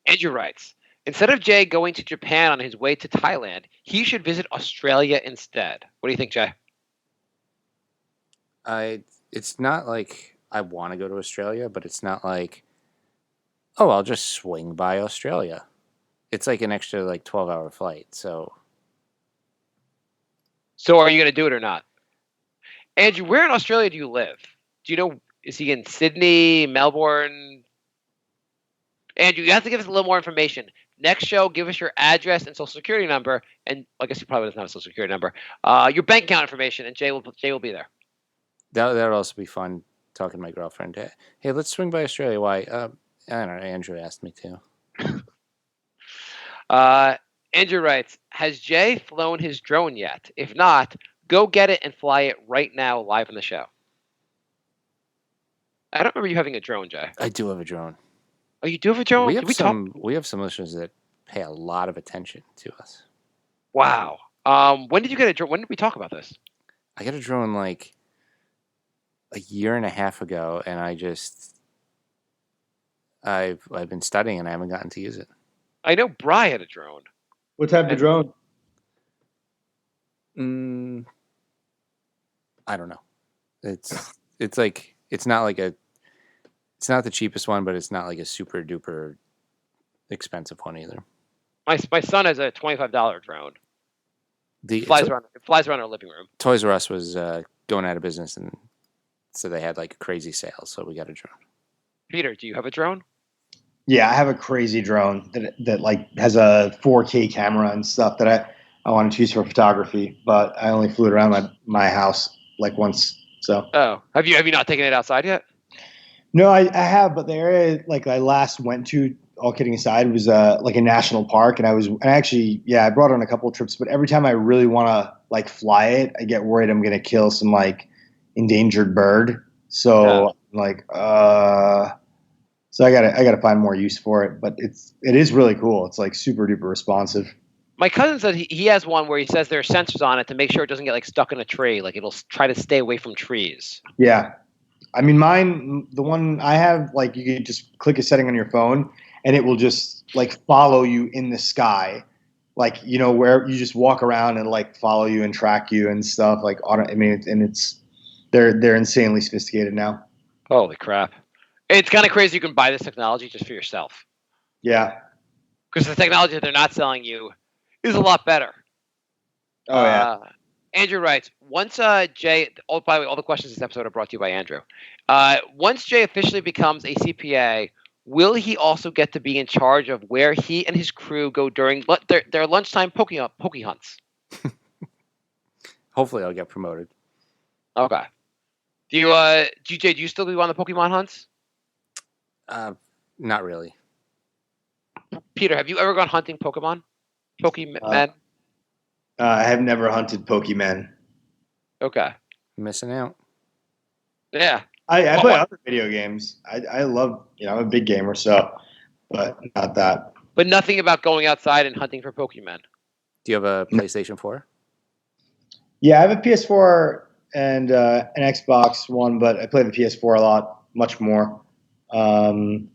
Andrew writes, instead of Jay going to Japan on his way to Thailand, he should visit Australia instead. What do you think, Jay? It's not like I want to go to Australia, but it's not like, oh, I'll just swing by Australia. It's like an extra 12-hour flight. So are you going to do it or not? Andrew, where in Australia do you live? Do you know, is he in Sydney, Melbourne? Andrew, you have to give us a little more information. Next show, give us your address and social security number. And I guess he probably doesn't have a social security number. Your bank account information, and Jay will be there. That would also be fun, talking to my girlfriend. Hey, let's swing by Australia. Why? I don't know. Andrew asked me to. Andrew writes, has Jay flown his drone yet? If not, go get it and fly it right now live on the show. I don't remember you having a drone, Jay. I do have a drone. Oh, you do have a drone? We have some listeners that pay a lot of attention to us. Wow. When did you get a drone? When did we talk about this? I got a drone a year and a half ago, and I've been studying and I haven't gotten to use it. I know Bri had a drone. What type of drone? I don't know. It's not the cheapest one, but it's not like a super duper expensive one either. My son has a $25 drone. It flies around our living room. Toys R Us was going out of business, and so they had a crazy sale. So we got a drone. Peter, do you have a drone? Yeah, I have a crazy drone that has a 4K camera and stuff that I want to use for photography, but I only flew it around my house once. So. Oh, have you not taken it outside yet? No, I have, but the area I last went to, all kidding aside, was a national park, and I brought it on a couple of trips, but every time I really want to fly it, I get worried I'm gonna kill some endangered bird. So so I gotta find more use for it, but it is really cool. It's super duper responsive. My cousin said he has one where he says there are sensors on it to make sure it doesn't get stuck in a tree. It'll try to stay away from trees. Yeah. I mean, the one I have, you could just click a setting on your phone and it will just follow you in the sky, like, you know, where you just walk around and like follow you and track you and stuff. Like, I mean, and they're insanely sophisticated now. Holy crap! It's kind of crazy. You can buy this technology just for yourself. Yeah. Because the technology that they're not selling you is a lot better. Oh yeah. Andrew writes, once Jay, by the way, all the questions this episode are brought to you by Andrew. Once Jay officially becomes a CPA, will he also get to be in charge of where he and his crew go during their lunchtime poke hunts? Hopefully, I'll get promoted. Okay. Do you still do on the Pokemon hunts? Not really. Peter, have you ever gone hunting Pokemon? Pokemon? I have never hunted Pokemon. Okay. Missing out. Yeah. I play other video games. I love, I'm a big gamer, but not that. But nothing about going outside and hunting for Pokemon. Do you have a PlayStation 4? Yeah, I have a PS4 and an Xbox One, but I play the PS4 a lot, much more. And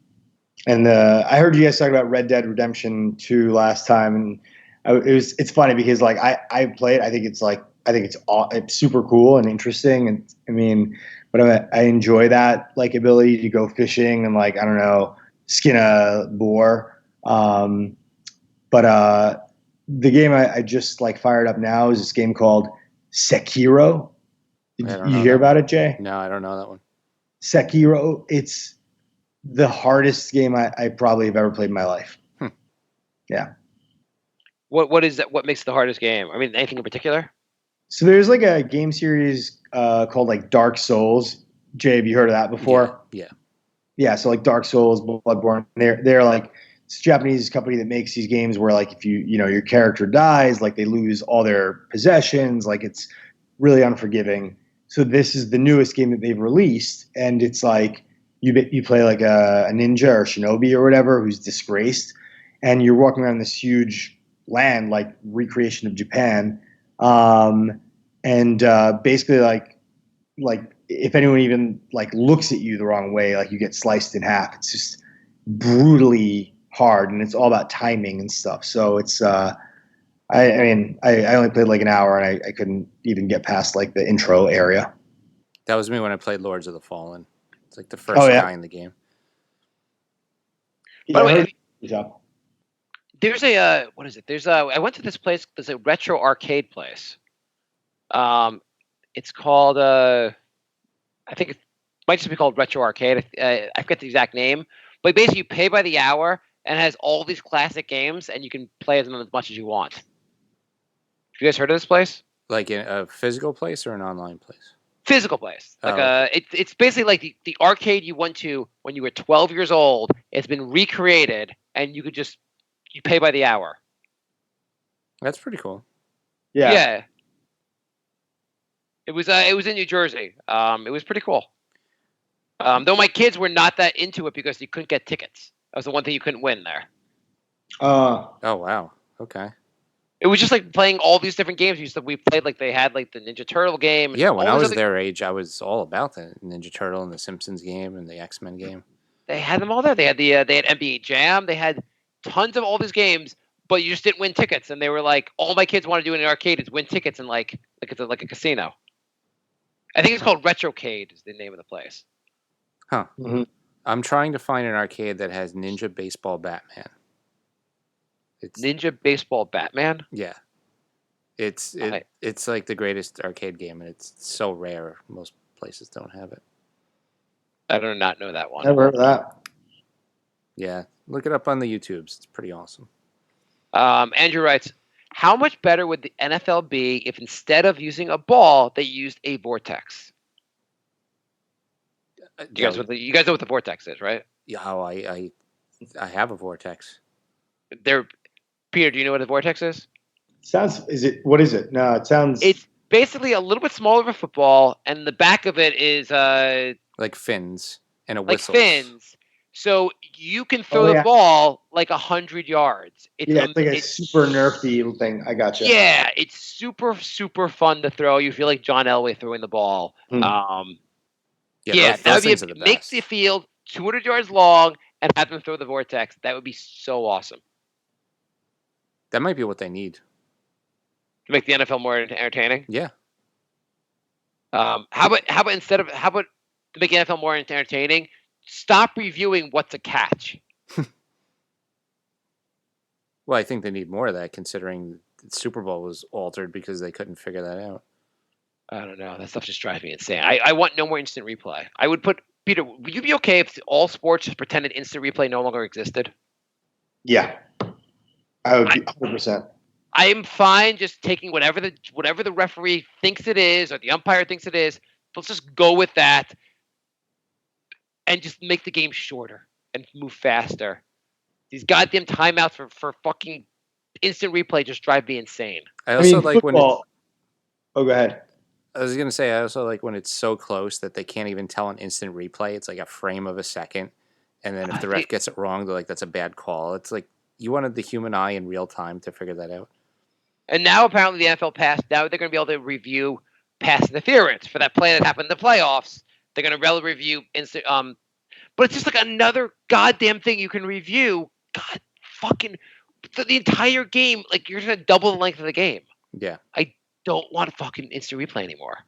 I heard you guys talk about Red Dead Redemption 2 last time, and it's funny because like I play it. I think it's super cool and interesting, and I mean, but I enjoy that like ability to go fishing and like, I don't know, skin a boar. But the game I just like fired up now is this game called Sekiro. Did you hear about it, Jay? No, I don't know that one. Sekiro, it's the hardest game I probably have ever played in my life. Yeah. What is that? What makes it the hardest game? I mean, anything in particular? So there's like a game series called like Dark Souls. Jay, have you heard of that before? Yeah. Yeah. So like Dark Souls, Bloodborne, they're like, it's a Japanese company that makes these games where like if your character dies, like they lose all their possessions, like it's really unforgiving. So this is the newest game that they've released, and it's like you play like a ninja or shinobi or whatever who's disgraced, and you're walking around this huge land, like recreation of Japan, and basically like if anyone even like looks at you the wrong way, like you get sliced in half. It's just brutally hard, and it's all about timing and stuff. So it's I only played like an hour, and I couldn't even get past like the intro area. That was me when I played Lords of the Fallen. It's like the first guy in the game. Yeah, by the way, good job. There's a what is it? I went to this place. There's a retro arcade place. It's called I think it might just be called Retro Arcade. I forget the exact name, but basically you pay by the hour and it has all these classic games, and you can play them as much as you want. Have you guys heard of this place? Like in a physical place or an online place? Physical place. Like it's basically like the arcade you went to when you were 12 years old. It's been recreated, and you pay by the hour. That's pretty cool. Yeah. It was in New Jersey. It was pretty cool. Though my kids were not that into it because you couldn't get tickets. That was the one thing you couldn't win there. Oh wow. Okay. It was just like playing all these different games. We played like they had like the Ninja Turtle game. Yeah, when I was their age, I was all about the Ninja Turtle and the Simpsons game and the X-Men game. They had them all there. They had they had NBA Jam. They had tons of all these games, but you just didn't win tickets. And they were like, all my kids want to do in an arcade is win tickets and like it's like a casino. I think it's called Retrocade is the name of the place. Huh. Mm-hmm. I'm trying to find an arcade that has Ninja Baseball Batman. Ninja Baseball Batman? Yeah. It's like the greatest arcade game, and it's so rare. Most places don't have it. I do not know that one. Never heard of that. Yeah. Look it up on the YouTubes. It's pretty awesome. Andrew writes, how much better would the NFL be if instead of using a ball, they used a vortex? You guys know what the vortex is, right? Yeah, I have a vortex. Peter, do you know what a vortex is? What is it? No, it sounds... It's basically a little bit smaller of a football, and the back of it is... like fins and a whistle. Like fins. So you can throw the ball like 100 yards. It's like a super nerfy thing. I gotcha. Yeah, it's super, super fun to throw. You feel like John Elway throwing the ball. Those that would make the field 200 yards long and have them throw the vortex. That would be so awesome. That might be what they need to make the NFL more entertaining. Yeah. How about to make the NFL more entertaining? Stop reviewing what's a catch. Well, I think they need more of that, considering the Super Bowl was altered because they couldn't figure that out. I don't know. That stuff just drives me insane. I want no more instant replay. I would put Peter. Would you be okay if all sports just pretended instant replay no longer existed? Yeah, I would be 100%. I am fine just taking whatever the referee thinks it is or the umpire thinks it is. Let's just go with that and just make the game shorter and move faster. These goddamn timeouts for fucking instant replay just drive me insane. I also like football, oh, go ahead. I was going to say, I also like when it's so close that they can't even tell an instant replay. It's like a frame of a second. And then if the ref gets it wrong, they're like, that's a bad call. It's like you wanted the human eye in real time to figure that out. And now apparently the NFL passed. Now they're going to be able to review pass interference for that play that happened in the playoffs. They're going to be able to review instant. But it's just like another goddamn thing you can review. God, fucking the entire game. Like you're going to double the length of the game. Yeah. I don't want fucking instant replay anymore.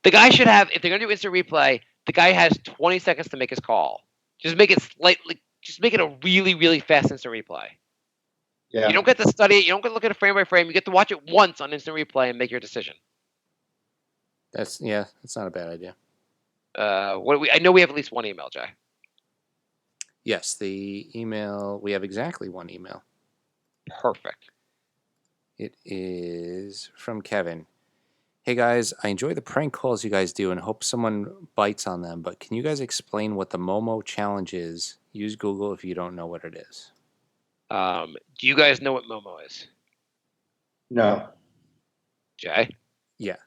The guy should have, if they're going to do instant replay, the guy has 20 seconds to make his call. Just make it just make it a really, really fast instant replay. Yeah. You don't get to study it. You don't get to look at it frame by frame. You get to watch it once on instant replay and make your decision. That's not a bad idea. I know we have at least one email, Jay. Yes, the email, we have exactly one email. Perfect. It is from Kevin. Hey guys, I enjoy the prank calls you guys do and hope someone bites on them, but can you guys explain what the Momo challenge is? Use Google if you don't know what it is. Do you guys know what Momo is? No. Jay? Yeah.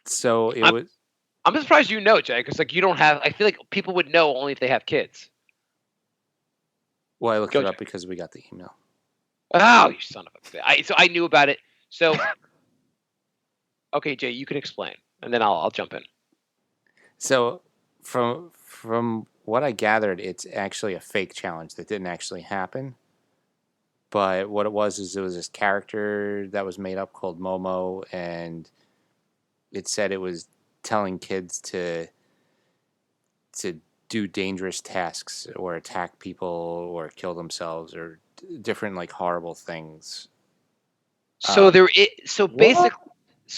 So I'm surprised you know, Jay, because you don't have. I feel like people would know only if they have kids. Well, I looked it up because we got the email. Oh, you son of a bitch! So I knew about it. So, okay, Jay, you can explain, and then I'll jump in. So, from what I gathered, it's actually a fake challenge that didn't actually happen. But what it was is this character that was made up called Momo, and it said it was telling kids to do dangerous tasks or attack people or kill themselves or different horrible things. So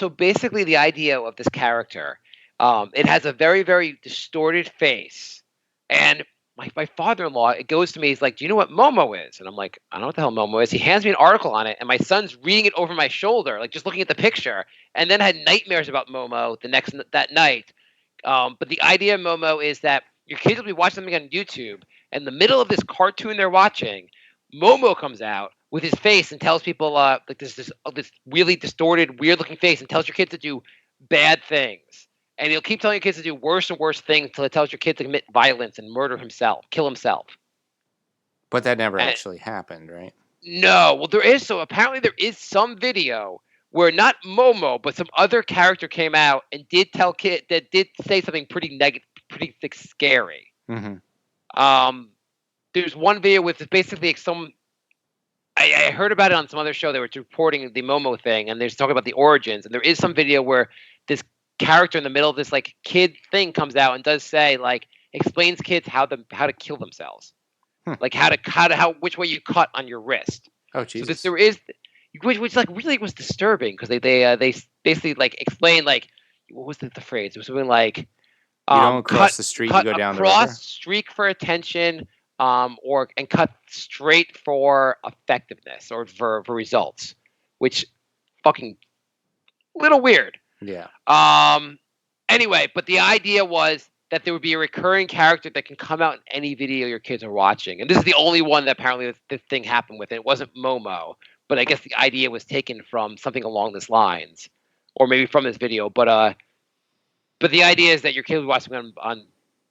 basically the idea of this character, it has a very, very distorted face, and my father-in-law, it goes to me, he's like, do you know what Momo is? And I'm like, I don't know what the hell Momo is. He hands me an article on it, and my son's reading it over my shoulder, just looking at the picture, and then had nightmares about Momo that night. But the idea of Momo is that your kids will be watching something on YouTube, and in the middle of this cartoon they're watching, Momo comes out with his face and tells people this really distorted, weird-looking face, and tells your kids to do bad things. And he'll keep telling your kids to do worse and worse things until it tells your kid to commit violence and kill himself. But that never actually happened, right? No. Well, apparently there is some video where not Momo, but some other character came out and did say something pretty negative, pretty scary. Mm-hmm. There's one video with basically I heard about it on some other show. They were reporting the Momo thing, and they're talking about the origins. And there is some video where this character in the middle of this kid thing comes out and does say explains kids how to kill themselves, which way you cut on your wrist. Oh Jesus! So there is, which really was disturbing because they basically explained what was the phrase? It was something like you don't cross the street, you go down the river. Cross streak for attention, and cut straight for effectiveness or for results, which fucking little weird. Yeah. Anyway, but the idea was that there would be a recurring character that can come out in any video your kids are watching. And this is the only one that apparently this thing happened with. It wasn't Momo, but I guess the idea was taken from something along these lines, or maybe from this video. But the idea is that your kids will watch something on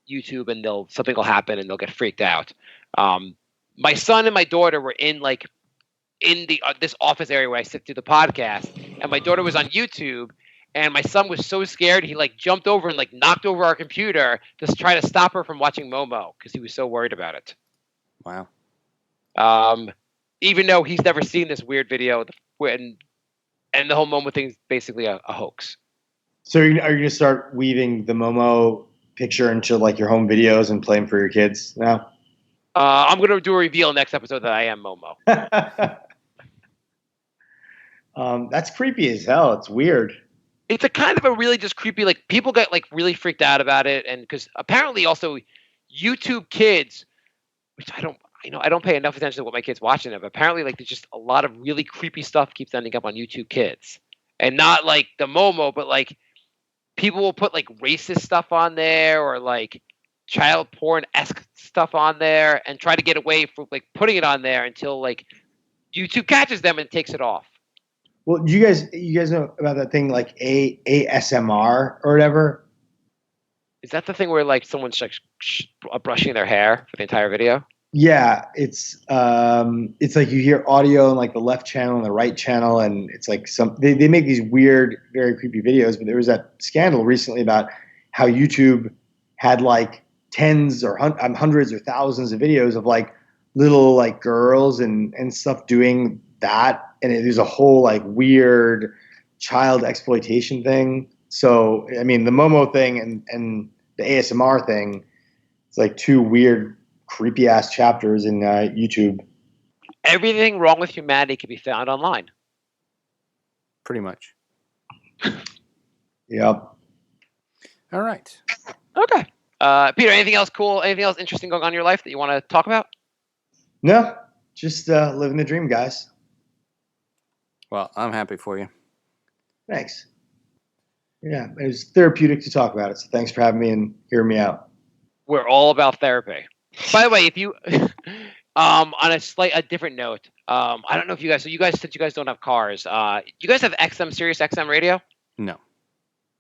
YouTube and something will happen and they'll get freaked out. My son and my daughter were in this office area where I sit through the podcast, and my daughter was on YouTube. And my son was so scared, he jumped over and knocked over our computer to try to stop her from watching Momo because he was so worried about it. Wow. even though he's never seen this weird video, and the whole Momo thing is basically a hoax. So are you going to start weaving the Momo picture into like your home videos and play them for your kids now? I'm going to do a reveal next episode that I am Momo. That's creepy as hell. It's weird. It's a kind of a really just creepy, like people get like really freaked out about it. And because apparently also YouTube Kids, which I don't pay enough attention to what my kids watching it, but apparently like there's just a lot of really creepy stuff keeps ending up on YouTube Kids. And not like the Momo, but like people will put like racist stuff on there or like child porn-esque stuff on there and try to get away from like putting it on there until like YouTube catches them and takes it off. Well, you guys know about that thing like ASMR or whatever? Is that the thing where like someone's like brushing their hair for the entire video? Yeah, it's like you hear audio in like the left channel and the right channel, and it's like they make these weird, very creepy videos. But there was that scandal recently about how YouTube had like tens or hundreds or thousands of videos of like little like girls and stuff doing that, and there's a whole like weird child exploitation thing. So I mean, the Momo thing and the ASMR thing, it's like two weird, creepy ass chapters in YouTube. Everything wrong with humanity can be found online. Pretty much. Yep. All right. Okay. Peter, anything else cool? Anything else interesting going on in your life that you want to talk about? No, just living the dream, guys. Well, I'm happy for you. Thanks. Yeah, it was therapeutic to talk about it. So thanks for having me and hearing me out. We're all about therapy. By the way, if you, on a different note, I don't know if you guys, since you guys don't have cars, you guys have Sirius XM radio? No.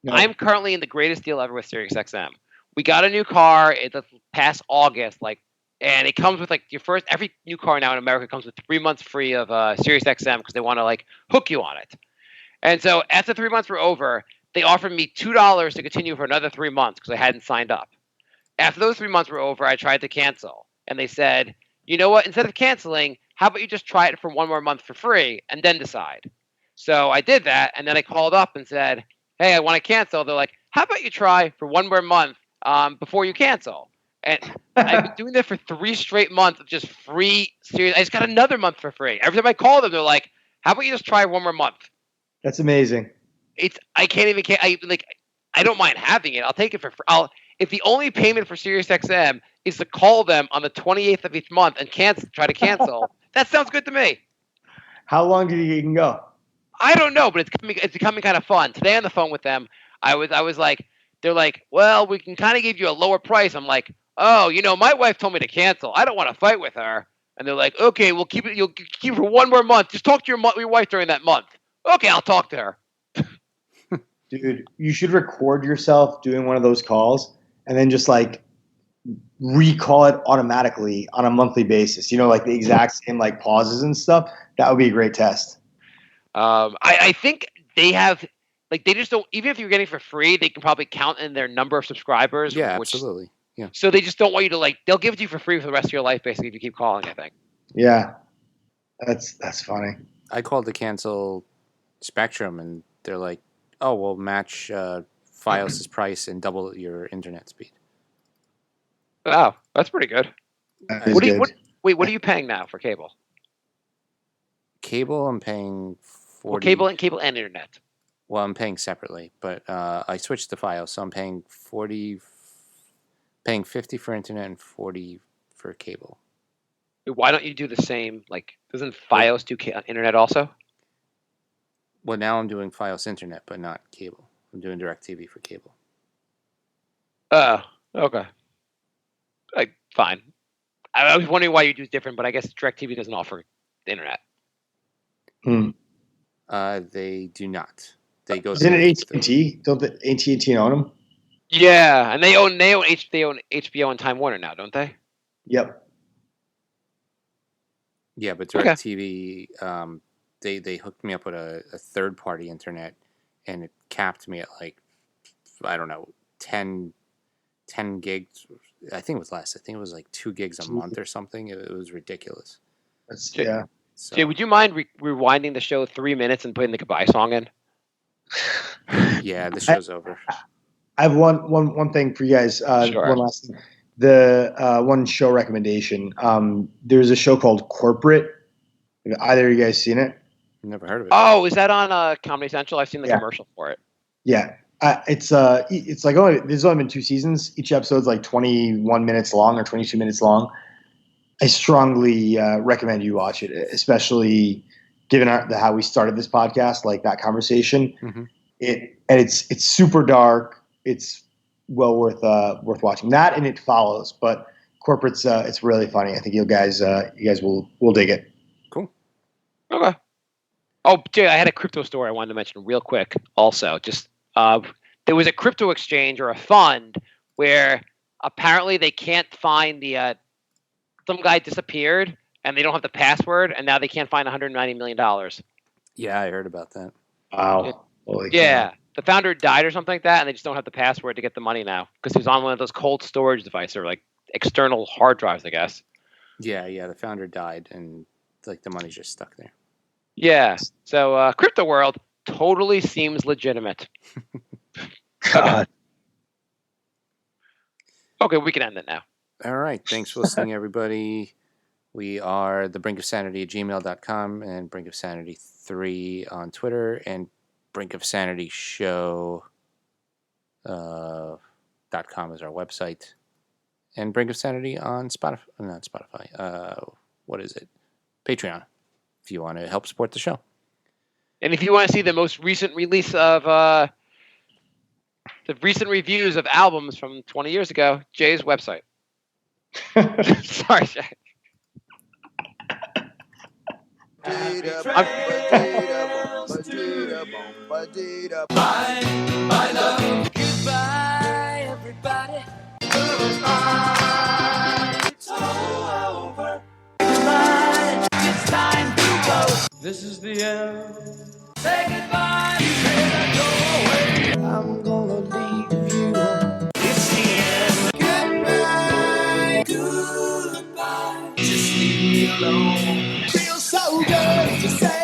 I'm currently in the greatest deal ever with Sirius XM. We got a new car this past August, and it comes with every new car now in America comes with 3 months free of Sirius XM because they want to hook you on it. And so after 3 months were over, they offered me $2 to continue for another 3 months because I hadn't signed up. After those 3 months were over, I tried to cancel. And they said, you know what? Instead of canceling, how about you just try it for 1 more month for free and then decide? So I did that. And then I called up and said, hey, I want to cancel. They're like, how about you try for 1 more month before you cancel? And I've been doing that for 3 straight months of just free Sirius. I just got another month for free. Every time I call them, they're like, how about you just try 1 more month? That's amazing. I don't mind having it. I'll take it for free. If the only payment for SiriusXM is to call them on the 28th of each month and try to cancel, that sounds good to me. How long do you can go? I don't know, but it's becoming kind of fun. Today on the phone with them, I was like, they're like, well, we can kind of give you a lower price. I'm like, oh, my wife told me to cancel. I don't want to fight with her. And they're like, okay, we'll keep it. You'll keep it for 1 more month. Just talk to your wife during that month. Okay, I'll talk to her. Dude, you should record yourself doing one of those calls and then just recall it automatically on a monthly basis. The exact same pauses and stuff. That would be a great test. I think they have they just don't, even if you're getting it for free, they can probably count in their number of subscribers. Yeah, absolutely. Yeah. So they just don't want you to they'll give it to you for free for the rest of your life basically if you keep calling, I think. Yeah. That's funny. I called to cancel Spectrum and they're like, oh, we'll match Fios' price and double your internet speed. Wow, that's pretty good. What are you paying now for cable? Cable, I'm paying 40. Well, cable and internet. Well, I'm paying separately, but I switched to Fios, so I'm paying 50 for internet and 40 for cable. Why don't you do the same? Doesn't Fios do internet also? Well, now I'm doing Fios internet, but not cable. I'm doing DirecTV for cable. Okay. Fine. I was wondering why you do different, but I guess DirecTV doesn't offer the internet. They do not. They go. Isn't it AT&T? Don't the AT&T own them? Yeah, and they own HBO and Time Warner now, don't they? Yep. Yeah, but DirecTV, they hooked me up with a third-party internet, and it capped me at I don't know, 10 gigs. I think it was less. I think it was 2 gigs a month or something. It was ridiculous. Yeah. So, Jay, would you mind rewinding the show 3 minutes and putting the goodbye song in? yeah, the show's over. I have one thing for you guys. Sure. One last thing. The one show recommendation. There's a show called Corporate. Have either of you guys seen it? Never heard of it. Oh, is that on Comedy Central? I've seen the commercial for it. Yeah. It's like there's only been 2 seasons. Each episode's like 21 minutes long or 22 minutes long. I strongly recommend you watch it, especially given how we started this podcast, like that conversation. Mm-hmm. It's super dark. It's well worth watching. That and It Follows, but Corporate's it's really funny. I think you guys will dig it. Cool. Okay. Oh, Jay, I had a crypto story I wanted to mention real quick. Also, just there was a crypto exchange or a fund where apparently they can't find the some guy disappeared and they don't have the password, and now they can't find $190 million. Yeah, I heard about that. Wow. Yeah. The founder died or something like that, and they just don't have the password to get the money now because he was on one of those cold storage devices or like external hard drives, I guess. Yeah. The founder died, and like the money's just stuck there. Yeah. So crypto world totally seems legitimate. God. Okay, we can end it now. All right. Thanks for listening, everybody. We are thebrinkofsanity@gmail.com and brinkofsanity3 on Twitter and brinkofsanityshow.com is our website. And Brink of Sanity on Spotify. Not Spotify. What is it? Patreon. If you want to help support the show. And if you want to see the most recent release of the recent reviews of albums from 20 years ago, Jay's website. Sorry, Jay. My love. Goodbye, everybody. It's all over. Goodbye. It's time to go. This is the end. Say goodbye. You better go away. I'm gonna leave you. It's the end. Goodbye. Goodbye. Just leave me alone. Feels so good to say.